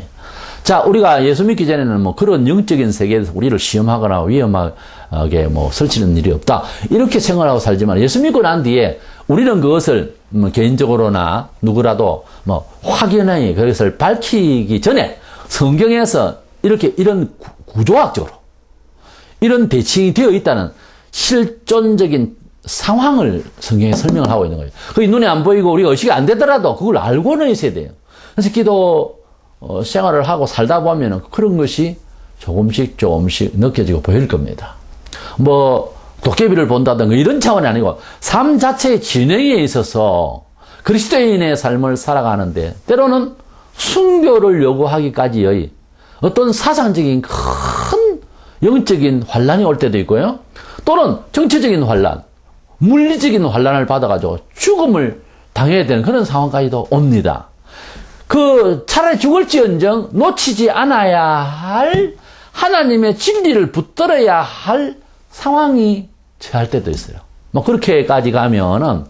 S1: 자, 우리가 예수 믿기 전에는 뭐 그런 영적인 세계에서 우리를 시험하거나 위험하게 뭐 설치는 일이 없다 이렇게 생각하고 살지만 예수 믿고 난 뒤에 우리는 그것을 뭐 개인적으로나 누구라도 뭐 확연하게 그것을 밝히기 전에 성경에서 이렇게 이런 구조학적으로 이런 대칭이 되어 있다는 실존적인 상황을 성경에 설명을 하고 있는 거예요. 그게 눈에 안 보이고 우리가 의식이 안 되더라도 그걸 알고는 있어야 돼요. 그래서 기도 생활을 하고 살다 보면은 그런 것이 조금씩 느껴지고 보일 겁니다. 뭐 도깨비를 본다든가 이런 차원이 아니고 삶 자체의 진행에 있어서 그리스도인의 삶을 살아가는데 때로는 순교를 요구하기까지의 어떤 사상적인 큰 영적인 환란이 올 때도 있고요. 또는 정치적인 환란, 물리적인 환란을 받아가지고 죽음을 당해야 되는 그런 상황까지도 옵니다. 그 차라리 죽을지언정 놓치지 않아야 할 하나님의 진리를 붙들어야 할 상황이 처할 때도 있어요. 뭐 그렇게까지 가면은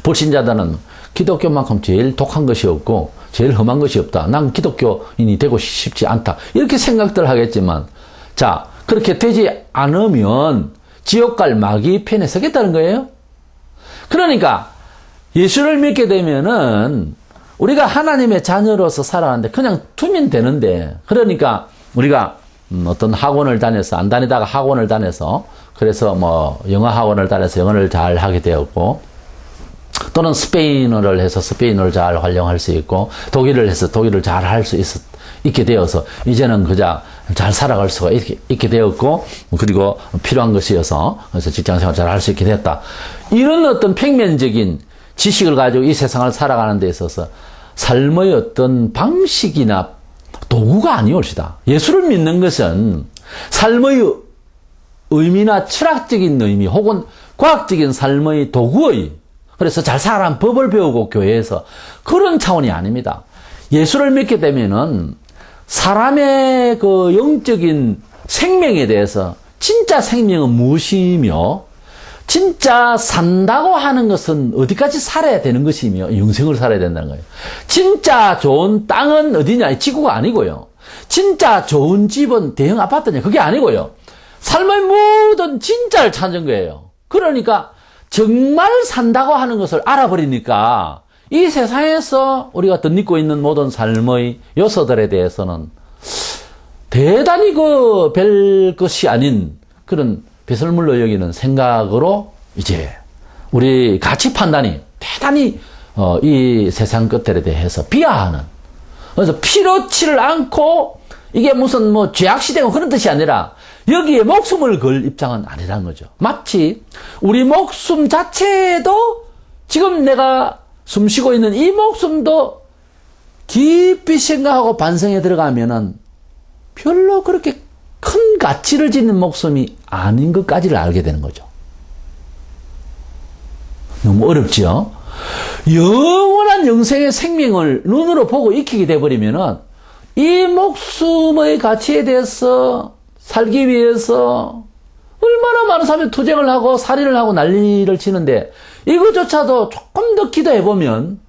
S1: 불신자들은 기독교만큼 제일 독한 것이 없고 제일 험한 것이 없다. 난 기독교인이 되고 싶지 않다. 이렇게 생각들 하겠지만 자 그렇게 되지 않으면 지옥 갈 마귀 편에 서겠다는 거예요. 그러니까 예수를 믿게 되면은 우리가 하나님의 자녀로서 살아가는데 그냥 두면 되는데 그러니까 우리가 어떤 학원을 다녀서 안 다니다가 학원을 다녀서 그래서 뭐 영어 학원을 다녀서 영어를 잘 하게 되었고 또는 스페인어를 해서 스페인어를 잘 활용할 수 있고 독일을 해서 독일을 잘 할 수 있게 되어서 이제는 그저 잘 살아갈 수가 있게 되었고 그리고 필요한 것이어서 그래서 직장생활 잘 할 수 있게 되었다. 이런 어떤 평면적인 지식을 가지고 이 세상을 살아가는 데 있어서 삶의 어떤 방식이나 도구가 아니올시다. 예수를 믿는 것은 삶의 의미나 철학적인 의미 혹은 과학적인 삶의 도구의 그래서 잘 살아가는 법을 배우고 교회에서 그런 차원이 아닙니다. 예수를 믿게 되면은 사람의 그 영적인 생명에 대해서 진짜 생명은 무엇이며 진짜 산다고 하는 것은 어디까지 살아야 되는 것이며 영생을 살아야 된다는 거예요. 진짜 좋은 땅은 어디냐? 지구가 아니고요. 진짜 좋은 집은 대형 아파트냐? 그게 아니고요. 삶의 모든 진짜를 찾은 거예요. 그러니까 정말 산다고 하는 것을 알아버리니까 이 세상에서 우리가 덧입고 있는 모든 삶의 요소들에 대해서는 대단히 그 별 것이 아닌 그런 배설물로 여기는 생각으로 이제 우리 가치 판단이 대단히 이 세상 것들에 대해서 비하하는 그래서 필요치를 않고 이게 무슨 뭐 죄악시되고 그런 뜻이 아니라 여기에 목숨을 걸 입장은 아니라는 거죠. 마치 우리 목숨 자체도 지금 내가 숨쉬고 있는 이 목숨도 깊이 생각하고 반성에 들어가면은 별로 그렇게 큰 가치를 지닌 목숨이 아닌 것까지를 알게 되는 거죠. 너무 어렵지요? 영원한 영생의 생명을 눈으로 보고 익히게 돼버리면은 이 목숨의 가치에 대해서 살기 위해서 얼마나 많은 사람이 투쟁을 하고 살인을 하고 난리를 치는데 이것조차도 조금 더 기도해보면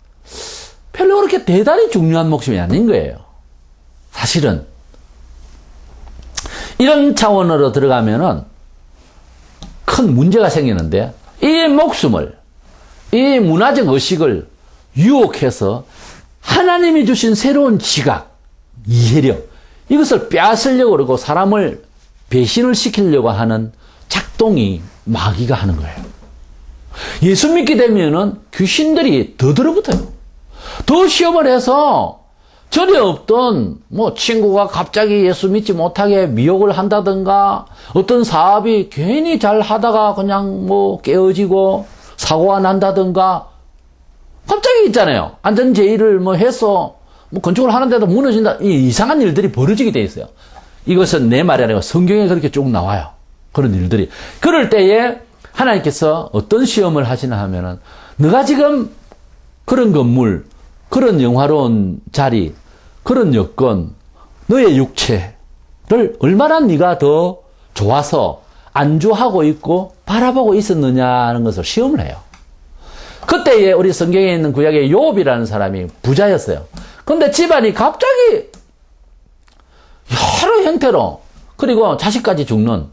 S1: 별로 그렇게 대단히 중요한 목숨이 아닌 거예요. 사실은 이런 차원으로 들어가면은 큰 문제가 생기는데 이 목숨을 이 문화적 의식을 유혹해서 하나님이 주신 새로운 지각, 이해력 이것을 빼앗으려고 그러고 사람을 배신을 시키려고 하는 작동이 마귀가 하는 거예요. 예수 믿게 되면은 귀신들이 더 들어붙어요. 더 시험을 해서 전에 없던 뭐 친구가 갑자기 예수 믿지 못하게 미혹을 한다든가 어떤 사업이 괜히 잘 하다가 그냥 뭐 깨어지고 사고가 난다든가 갑자기 있잖아요. 안전제의를 뭐 해서 뭐 건축을 하는데도 무너진다. 이상한 일들이 벌어지게 돼 있어요. 이것은 내 말이 아니고 성경에 그렇게 쭉 나와요. 그런 일들이. 그럴 때에 하나님께서 어떤 시험을 하시나 하면은 너가 지금 그런 건물, 그런 영화로운 자리, 그런 여건, 너의 육체를 얼마나 네가 더 좋아서 안주하고 있고 바라보고 있었느냐는 것을 시험을 해요. 그때에 우리 성경에 있는 구약의 욥이라는 사람이 부자였어요. 근데 집안이 갑자기 여러 형태로 그리고 자식까지 죽는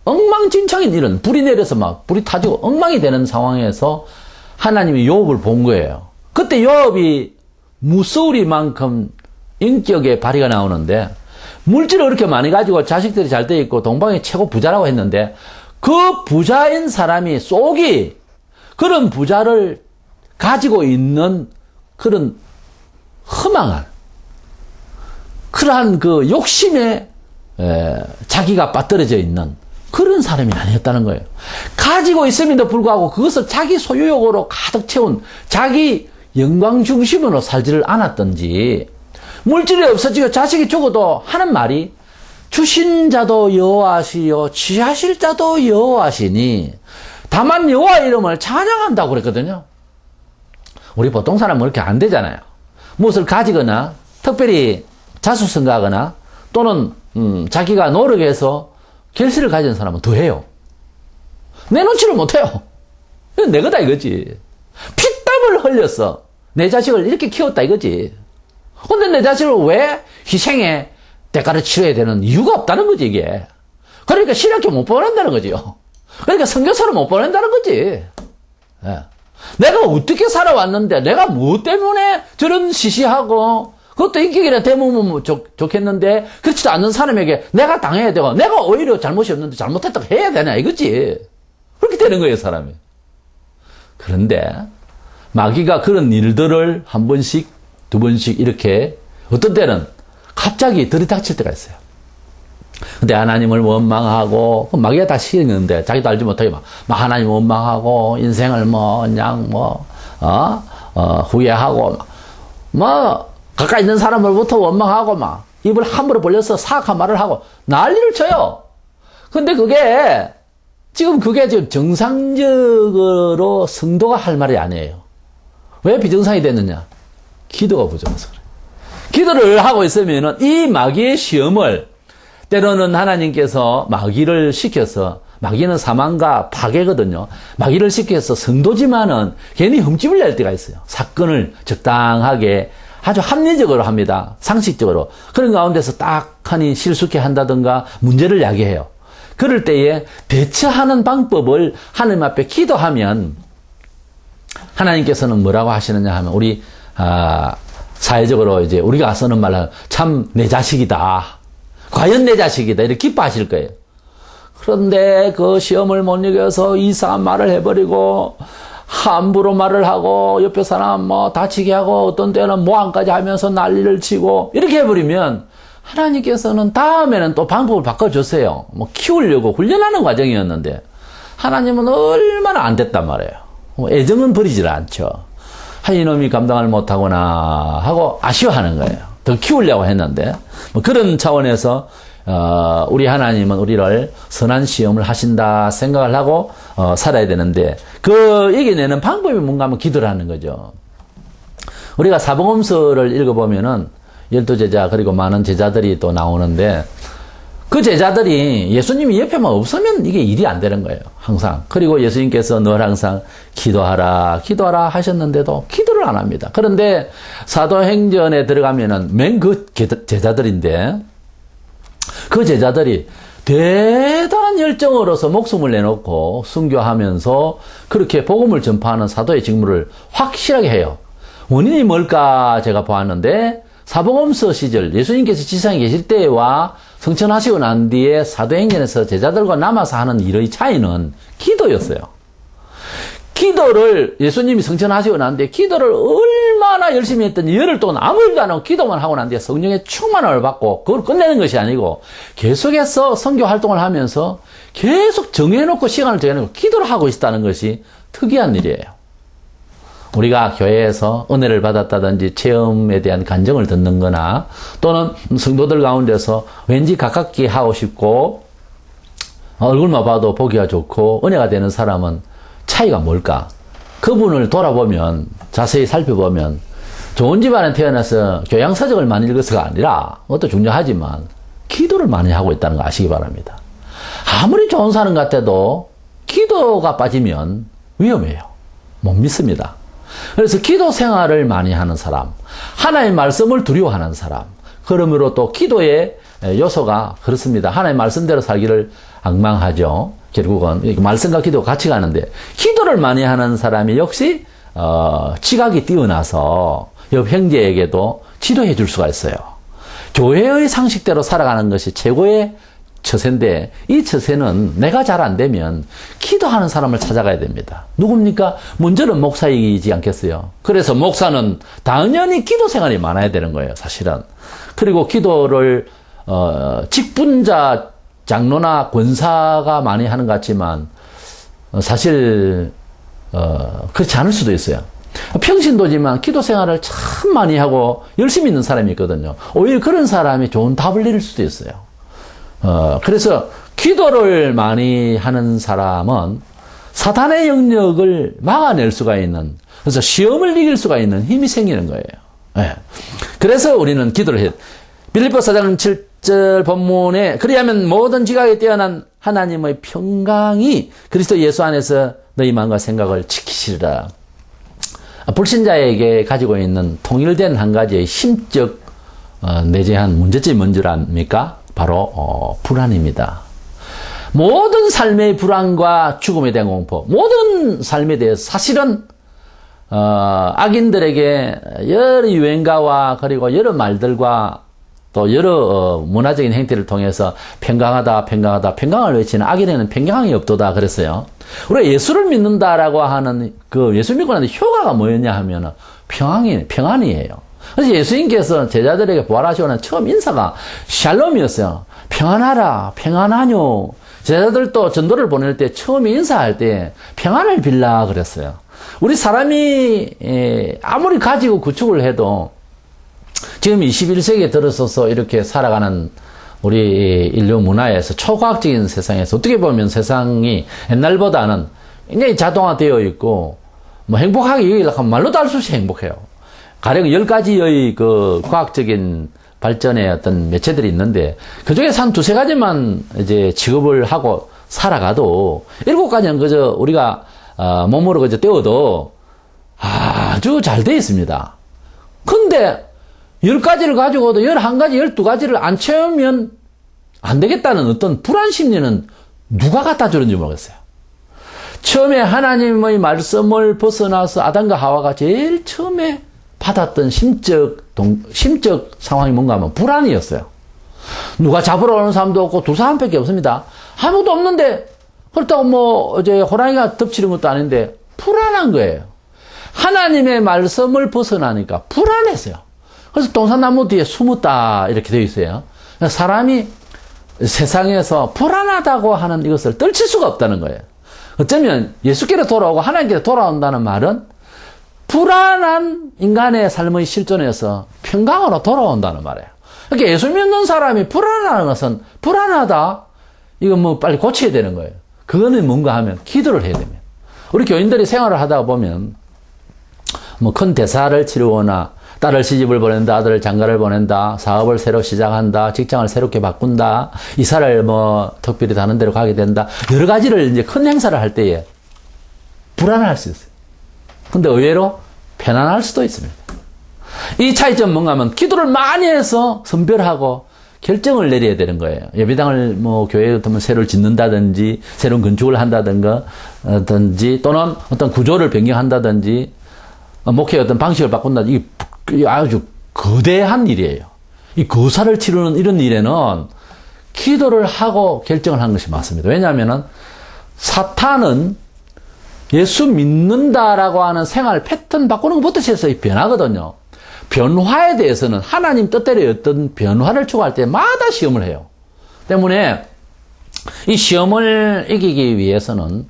S1: 엉망진창인 일은 불이 내려서 막 불이 타지고 엉망이 되는 상황에서 하나님이 욥을 본 거예요. 그때 욥이 무서우리만큼 인격의 발휘가 나오는데 물질을 그렇게 많이 가지고 자식들이 잘 돼 있고 동방이 최고 부자라고 했는데 그 부자인 사람이 속이 그런 부자를 가지고 있는 그런 허망한 그러한 그 욕심에 자기가 빠뜨려져 있는 그런 사람이 아니었다는 거예요. 가지고 있음에도 불구하고 그것을 자기 소유욕으로 가득 채운 자기 영광 중심으로 살지를 않았던지 물질이 없어지고 자식이 죽어도 하는 말이 주신 자도 여호와시요 취하실 자도 여호와시니 다만 여호와 이름을 찬양한다고 그랬거든요. 우리 보통 사람은 그렇게 안 되잖아요. 무엇을 가지거나 특별히 자수성가하거나 또는 자기가 노력해서 결실을 가진 사람은 더 해요. 내놓지를 못해요. 이건 내 거다 이거지. 피땀을 흘렸어. 내 자식을 이렇게 키웠다 이거지. 근데 내 자식을 왜 희생에 대가를 치러야 되는 이유가 없다는 거지 이게. 그러니까 신학교 못 보낸다는 거지요. 그러니까 선교사를 못 보낸다는 거지. 예. 내가 어떻게 살아왔는데 내가 뭐 때문에 저런 시시하고 그것도 인격이라 대모면 좋겠는데 그렇지도 않는 사람에게 내가 당해야 되고 내가 오히려 잘못이 없는데 잘못했다고 해야 되냐 이거지. 그렇게 되는 거예요 사람이. 그런데 마귀가 그런 일들을 한 번씩 두 번씩 이렇게 어떤 때는 갑자기 들이닥칠 때가 있어요. 근데 하나님을 원망하고 마귀가 다 시키는데 자기도 알지 못하게 막 하나님 원망하고 인생을 뭐 그냥 후회하고 뭐 가까이 있는 사람으로부터 원망하고 막 입을 함부로 벌려서 사악한 말을 하고 난리를 쳐요. 근데 그게 지금 정상적으로 성도가 할 말이 아니에요. 왜 비정상이 됐느냐? 기도가 부족해서 그래요. 기도를 하고 있으면은 이 마귀의 시험을 때로는 하나님께서 마귀를 시켜서 마귀는 사망과 파괴거든요. 마귀를 시켜서 성도지만은 괜히 흠집을 낼 때가 있어요. 사건을 적당하게 아주 합리적으로 합니다. 상식적으로. 그런 가운데서 딱하니 실수케 한다든가 문제를 야기해요. 그럴 때에 대처하는 방법을 하나님 앞에 기도하면 하나님께서는 뭐라고 하시느냐 하면 우리 사회적으로 이제 우리가 쓰는 말로 참 내 자식이다. 과연 내 자식이다. 이렇게 기뻐하실 거예요. 그런데 그 시험을 못 이겨서 이상한 말을 해버리고 함부로 말을 하고 옆에 사람 뭐 다치게 하고 어떤 때는 모함까지 하면서 난리를 치고 이렇게 해버리면 하나님께서는 다음에는 또 방법을 바꿔주세요. 뭐 키우려고 훈련하는 과정이었는데 하나님은 얼마나 안 됐단 말이에요. 애정은 버리질 않죠. 이놈이 감당을 못하구나 하고 아쉬워하는 거예요. 더 키우려고 했는데 뭐 그런 차원에서 우리 하나님은 우리를 선한 시험을 하신다 생각을 하고 살아야 되는데 그 이겨내는 방법이 뭔가 하면 기도를 하는 거죠. 우리가 사복음서를 읽어보면은 12제자 그리고 많은 제자들이 또 나오는데 그 제자들이 예수님이 옆에만 없으면 이게 일이 안 되는 거예요. 항상. 그리고 예수님께서 늘 항상 기도하라 하셨는데도 기도를 안 합니다. 그런데 사도행전에 들어가면은 맨 그 제자들인데 그 제자들이 대단한 열정으로서 목숨을 내놓고 순교하면서 그렇게 복음을 전파하는 사도의 직무를 확실하게 해요. 원인이 뭘까 제가 보았는데 사복음서 시절 예수님께서 지상에 계실 때와 성천하시고 난 뒤에 사도행전에서 제자들과 남아서 하는 일의 차이는 기도였어요. 기도를 예수님이 성천하시고 난데 기도를 얼마나 열심히 했더니 열흘 동안 아무 일도 안 하고 기도만 하고 난 뒤에 성령의 충만함을 받고 그걸 끝내는 것이 아니고 계속해서 선교 활동을 하면서 계속 정해놓고 시간을 정해놓고 기도를 하고 있다는 것이 특이한 일이에요. 우리가 교회에서 은혜를 받았다든지 체험에 대한 간증을 듣는 거나 또는 성도들 가운데서 왠지 가깝게 하고 싶고 얼굴만 봐도 보기가 좋고 은혜가 되는 사람은 차이가 뭘까? 그분을 돌아보면 자세히 살펴보면 좋은 집안에 태어나서 교양서적을 많이 읽어서가 아니라 그것도 중요하지만 기도를 많이 하고 있다는 거 아시기 바랍니다. 아무리 좋은 사람 같아도 기도가 빠지면 위험해요. 못 믿습니다. 그래서 기도 생활을 많이 하는 사람, 하나님의 말씀을 두려워하는 사람, 그러므로 또 기도의 요소가 그렇습니다. 하나님의 말씀대로 살기를 앙망하죠. 결국은 말씀과 기도가 같이 가는데 기도를 많이 하는 사람이 역시 지각이 뛰어나서 옆 형제에게도 지도해 줄 수가 있어요. 교회의 상식대로 살아가는 것이 최고의 처세인데 이 처세는 내가 잘 안 되면 기도하는 사람을 찾아가야 됩니다. 누굽니까? 먼저는 목사이지 않겠어요? 그래서 목사는 당연히 기도 생활이 많아야 되는 거예요, 사실은. 그리고 기도를 직분자 장로나 권사가 많이 하는 것 같지만 사실 그렇지 않을 수도 있어요. 평신도지만 기도 생활을 참 많이 하고 열심히 있는 사람이 있거든요. 오히려 그런 사람이 좋은 답을 내릴 수도 있어요. 그래서 기도를 많이 하는 사람은 사탄의 영역을 막아낼 수가 있는, 그래서 시험을 이길 수가 있는 힘이 생기는 거예요. 네. 그래서 우리는 기도를 해요. 빌립보 4장 7절 본문에 그리하면 모든 지각에 뛰어난 하나님의 평강이 그리스도 예수 안에서 너희 마음과 생각을 지키시리라. 불신자에게 가지고 있는 통일된 한 가지의 심적 내재한 문제점이 뭔 줄 압니까? 바로 불안입니다. 모든 삶의 불안과 죽음에 대한 공포, 모든 삶에 대해서 사실은 악인들에게 여러 유행가와 그리고 여러 말들과 또 여러 문화적인 행태를 통해서 평강하다, 평강을 외치는 악인에는 평강이 없도다 그랬어요. 우리가 예수를 믿는다라고 하는 그 예수 믿고 나서 효과가 뭐였냐 하면은 평안이에요. 그래서 예수님께서 제자들에게 부활하시고 난 처음 인사가 샬롬이었어요. 평안하라, 평안하뇨. 제자들도 전도를 보낼 때 처음 인사할 때 평안을 빌라 그랬어요. 우리 사람이 아무리 가지고 구축을 해도 지금 21세기에 들어서서 이렇게 살아가는 우리 인류 문화에서 초과학적인 세상에서 어떻게 보면 세상이 옛날보다는 굉장히 자동화되어 있고 뭐 행복하게 여기려고 하면 말로도 할 수 없이 행복해요. 가령 10가지의 그 과학적인 발전의 어떤 매체들이 있는데 그중에서 한 두세 가지만 이제 취급을 하고 살아가도 7가지는 그저 우리가 몸으로 그저 떼어도 아주 잘 되어 있습니다. 근데 10가지를 가지고도 11가지, 12가지를 안 채우면 안 되겠다는 어떤 불안 심리는 누가 갖다 주는지 모르겠어요. 처음에 하나님의 말씀을 벗어나서 아담과 하와가 제일 처음에 받았던 심적 상황이 뭔가 하면 불안이었어요. 누가 잡으러 오는 사람도 없고 두 사람밖에 없습니다. 아무도 없는데 그렇다고 뭐 이제 호랑이가 덮치는 것도 아닌데 불안한 거예요. 하나님의 말씀을 벗어나니까 불안했어요. 그래서 동산나무 뒤에 숨었다 이렇게 되어 있어요. 사람이 세상에서 불안하다고 하는 이것을 떨칠 수가 없다는 거예요. 어쩌면 예수께로 돌아오고 하나님께로 돌아온다는 말은 불안한 인간의 삶의 실존에서 평강으로 돌아온다는 말이에요. 그러니까 예수 믿는 사람이 불안하는 것은 불안하다. 이거 뭐 빨리 고쳐야 되는 거예요. 그거는 뭔가 하면 기도를 해야 됩니다. 우리 교인들이 생활을 하다 보면 뭐 큰 대사를 치르거나 딸을 시집을 보낸다, 아들을 장가를 보낸다, 사업을 새로 시작한다, 직장을 새롭게 바꾼다, 이사를 뭐 특별히 다른 데로 가게 된다. 여러 가지를 이제 큰 행사를 할 때에 불안할 수 있어요. 근데 의외로 편안할 수도 있습니다. 이 차이점 뭔가 하면 기도를 많이 해서 선별하고 결정을 내려야 되는 거예요. 예배당을 뭐 교회 같으면 새로 짓는다든지 새로운 건축을 한다든지 또는 어떤 구조를 변경한다든지 목회의 어떤 방식을 바꾼다든지 이게 아주 거대한 일이에요. 이 거사를 치르는 이런 일에는 기도를 하고 결정을 한 것이 맞습니다. 왜냐하면 사탄은 예수 믿는다라고 하는 생활 패턴 바꾸는 것부터 시작해서 변화거든요. 변화에 대해서는 하나님 뜻대로 어떤 변화를 추구할 때마다 시험을 해요. 때문에 이 시험을 이기기 위해서는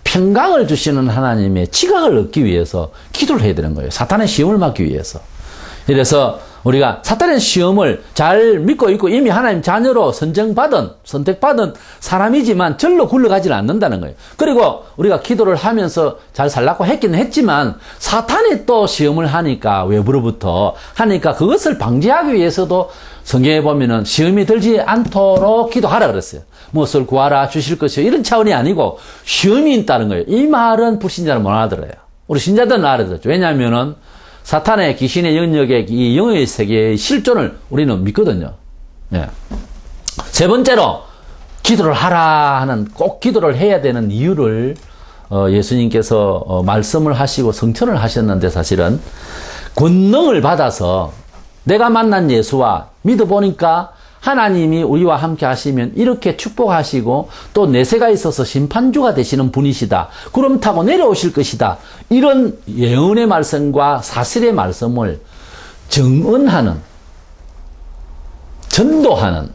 S1: 평강을 주시는 하나님의 지각을 얻기 위해서 기도를 해야 되는 거예요. 사탄의 시험을 막기 위해서. 이래서 우리가 사탄의 시험을 잘 믿고 있고 이미 하나님 자녀로 선택받은 사람이지만 절로 굴러가지는 않는다는 거예요. 그리고 우리가 기도를 하면서 잘 살라고 했기는 했지만 사탄이 또 시험을 하니까 외부로부터 하니까 그것을 방지하기 위해서도 성경에 보면은 시험이 들지 않도록 기도하라 그랬어요. 무엇을 구하라 주실 것이요 이런 차원이 아니고 시험이 있다는 거예요. 이 말은 불신자는 못 알아들어요. 우리 신자들은 알아들었죠. 왜냐하면은 사탄의 귀신의 영역의 이 영의 세계의 실존을 우리는 믿거든요. 예. 세 번째로 기도를 하라 하는 꼭 기도를 해야 되는 이유를 예수님께서 말씀을 하시고 성천을 하셨는데 사실은 권능을 받아서 내가 만난 예수와 믿어보니까 하나님이 우리와 함께 하시면 이렇게 축복하시고 또 내세가 있어서 심판주가 되시는 분이시다. 구름 타고 내려오실 것이다. 이런 예언의 말씀과 사실의 말씀을 증언하는, 전도하는,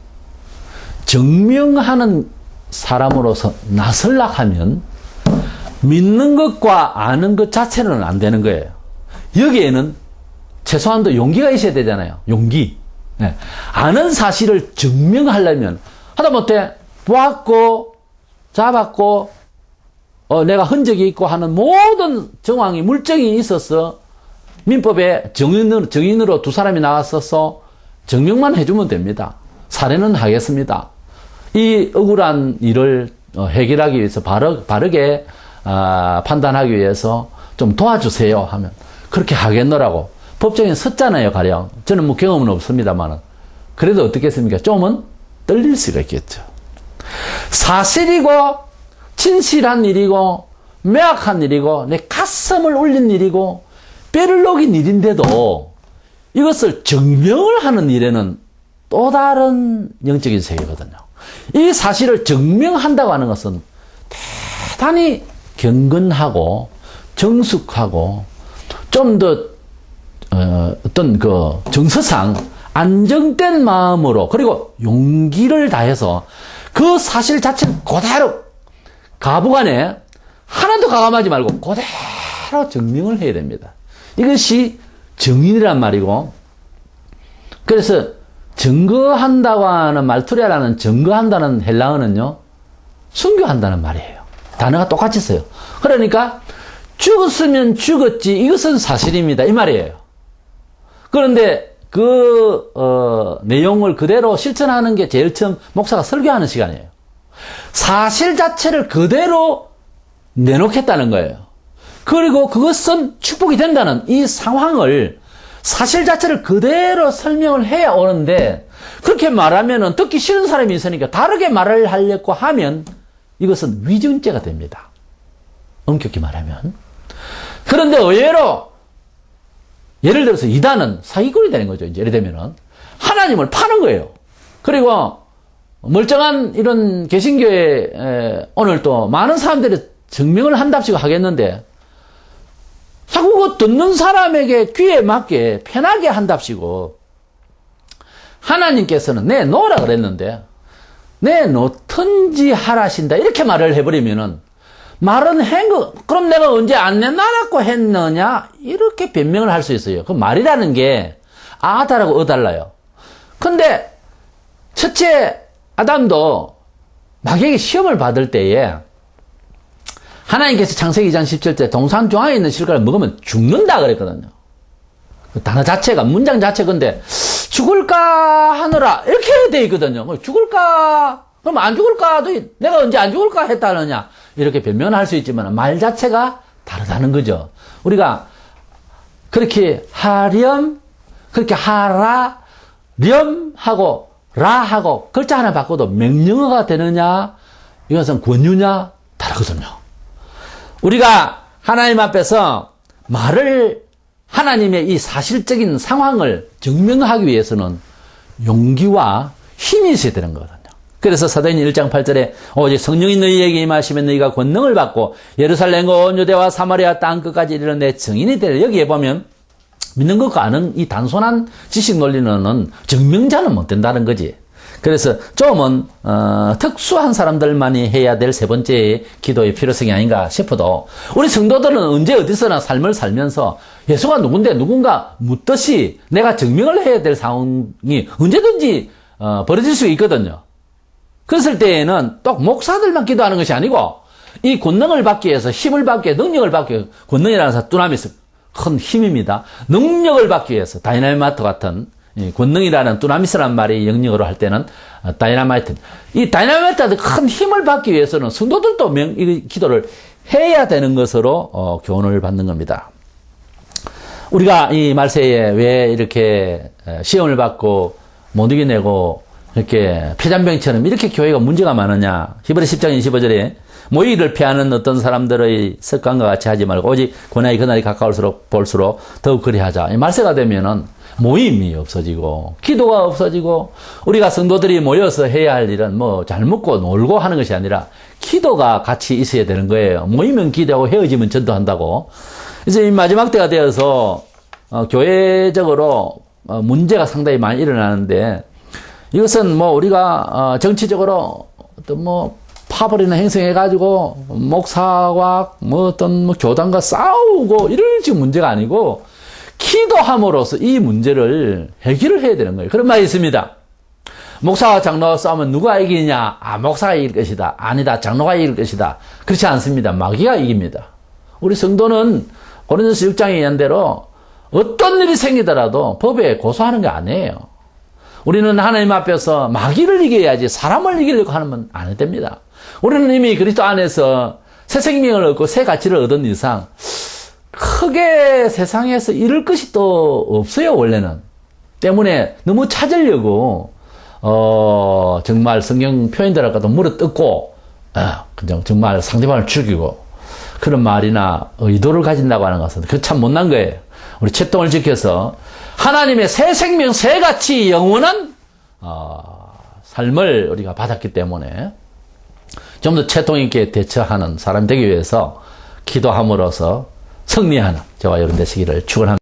S1: 증명하는 사람으로서 나설라 하면 믿는 것과 아는 것 자체는 안 되는 거예요. 여기에는 최소한도 용기가 있어야 되잖아요. 용기. 네. 아는 사실을 증명하려면 하다못해 보았고 잡았고 내가 흔적이 있고 하는 모든 정황이 물증이 있어서 민법에 증인으로 두 사람이 나왔어서 증명만 해주면 됩니다. 살해는 하겠습니다. 이 억울한 일을 해결하기 위해서 바르게 판단하기 위해서 좀 도와주세요 하면 그렇게 하겠노라고 법정에 섰잖아요, 가령. 저는 뭐 경험은 없습니다만은. 그래도 어떻겠습니까? 좀은 떨릴 수가 있겠죠. 사실이고, 진실한 일이고, 매악한 일이고, 내 가슴을 울린 일이고, 뼈를 녹인 일인데도 이것을 증명을 하는 일에는 또 다른 영적인 세계거든요. 이 사실을 증명한다고 하는 것은 대단히 경건하고, 정숙하고, 좀 더 어떤 그 정서상 안정된 마음으로 그리고 용기를 다해서 그 사실 자체를 그대로 가부간에 하나도 가감하지 말고 그대로 증명을 해야 됩니다. 이것이 증인이란 말이고 그래서 증거한다고 하는 말투리아라는 증거한다는 헬라어는요 순교한다는 말이에요. 단어가 똑같이 써요. 그러니까 죽었으면 죽었지 이것은 사실입니다. 이 말이에요. 그런데 그 내용을 그대로 실천하는 게 제일 처음 목사가 설교하는 시간이에요. 사실 자체를 그대로 내놓겠다는 거예요. 그리고 그것은 축복이 된다는 이 상황을 사실 자체를 그대로 설명을 해야 오는데 그렇게 말하면은 듣기 싫은 사람이 있으니까 다르게 말을 하려고 하면 이것은 위증죄가 됩니다. 엄격히 말하면. 그런데 의외로 예를 들어서 이단은 사기꾼이 되는 거죠. 이제 예를 들면은 하나님을 파는 거예요. 그리고 멀쩡한 이런 개신교에 오늘 또 많은 사람들이 증명을 한답시고 하겠는데 자꾸 그 듣는 사람에게 귀에 맞게 편하게 한답시고 하나님께서는 내놓으라 그랬는데 내놓든지 하라신다 이렇게 말을 해버리면은 말은 행거 그럼 내가 언제 안 내놔라고 했느냐 이렇게 변명을 할 수 있어요. 그 말이라는 게 아다라고 어달라요. 근데 첫째 아담도 마귀에게 시험을 받을 때에 하나님께서 창세기 2장 17절 동산 중앙에 있는 실과를 먹으면 죽는다 그랬거든요. 그 단어 자체가 문장 자체 근데 죽을까 하느라 이렇게 돼 있거든요. 죽을까 그럼 안 죽을까도 내가 언제 안 죽을까 했다느냐 이렇게 변명할 수 있지만 말 자체가 다르다는 거죠. 우리가 그렇게 하렴 그렇게 하라 렴 하고 라 하고 글자 하나 바꿔도 명령어가 되느냐 이것은 권유냐 다르거든요. 우리가 하나님 앞에서 말을 하나님의 이 사실적인 상황을 증명하기 위해서는 용기와 힘이 있어야 되는 거거든요. 그래서 사도행전 1장 8절에 오직 성령이 너희에게 임하시면 너희가 권능을 받고 예루살렘과 온 유대와 사마리아 땅 끝까지 이르러 내 증인이 되리라. 여기에 보면 믿는 것과 아는 이 단순한 지식 논리는 증명자는 못 된다는 거지. 그래서 좀은 특수한 사람들만이 해야 될 세 번째 기도의 필요성이 아닌가 싶어도 우리 성도들은 언제 어디서나 삶을 살면서 예수가 누군데 누군가 묻듯이 내가 증명을 해야 될 상황이 언제든지 벌어질 수 있거든요. 그랬을 때에는 또 목사들만 기도하는 것이 아니고 이 권능을 받기 위해서 힘을 받기 위해서 능력을 받기 위해서 권능이라는 것은 두나미스 큰 힘입니다. 능력을 받기 위해서 다이나마이트 같은 권능이라는 두나미스라는 말이 영역으로 할 때는 다이나마이트. 이 다이나마이트한테 큰 힘을 받기 위해서는 성도들도 이 기도를 해야 되는 것으로 교훈을 받는 겁니다. 우리가 이 말세에 왜 이렇게 시험을 받고 못 이겨내고 이렇게 폐잔병처럼 이렇게 교회가 문제가 많으냐. 히브리 10장 25절에 모이기를 피하는 어떤 사람들의 습관과 같이 하지 말고 오직 고난이 그날이 가까울수록 볼수록 더욱 그리하자. 말세가 되면은 모임이 없어지고 기도가 없어지고 우리가 성도들이 모여서 해야 할 일은 뭐 잘 먹고 놀고 하는 것이 아니라 기도가 같이 있어야 되는 거예요. 모이면 기도하고 헤어지면 전도한다고. 이제 이 마지막 때가 되어서 교회적으로 문제가 상당히 많이 일어나는데 이것은 뭐 우리가 정치적으로 어떤 뭐 파벌이나 행성해가지고 목사와 뭐 어떤 뭐 교단과 싸우고 이럴 지금 문제가 아니고 기도함으로써 이 문제를 해결을 해야 되는 거예요. 그런 말이 있습니다. 목사와 장로가 싸우면 누가 이기냐? 목사가 이길 것이다. 아니다. 장로가 이길 것이다. 그렇지 않습니다. 마귀가 이깁니다. 우리 성도는 고린도서 6장에 의한 대로 어떤 일이 생기더라도 법에 고소하는 게 아니에요. 우리는 하나님 앞에서 마귀를 이겨야지 사람을 이기려고 하면 안 됩니다. 우리는 이미 그리스도 안에서 새 생명을 얻고 새 가치를 얻은 이상 크게 세상에서 잃을 것이 또 없어요, 원래는. 때문에 너무 찾으려고 정말 성경 표현대로라도 물어뜯고 그냥 정말 상대방을 죽이고 그런 말이나 의도를 가진다고 하는 것은 그 참 못난 거예요. 우리 채통을 지켜서 하나님의 새 생명, 새 가치, 영원한 삶을 우리가 받았기 때문에 좀 더 채통 있게 대처하는 사람 되기 위해서 기도함으로써 승리하는 저와 여러분 되시기를 축원합니다.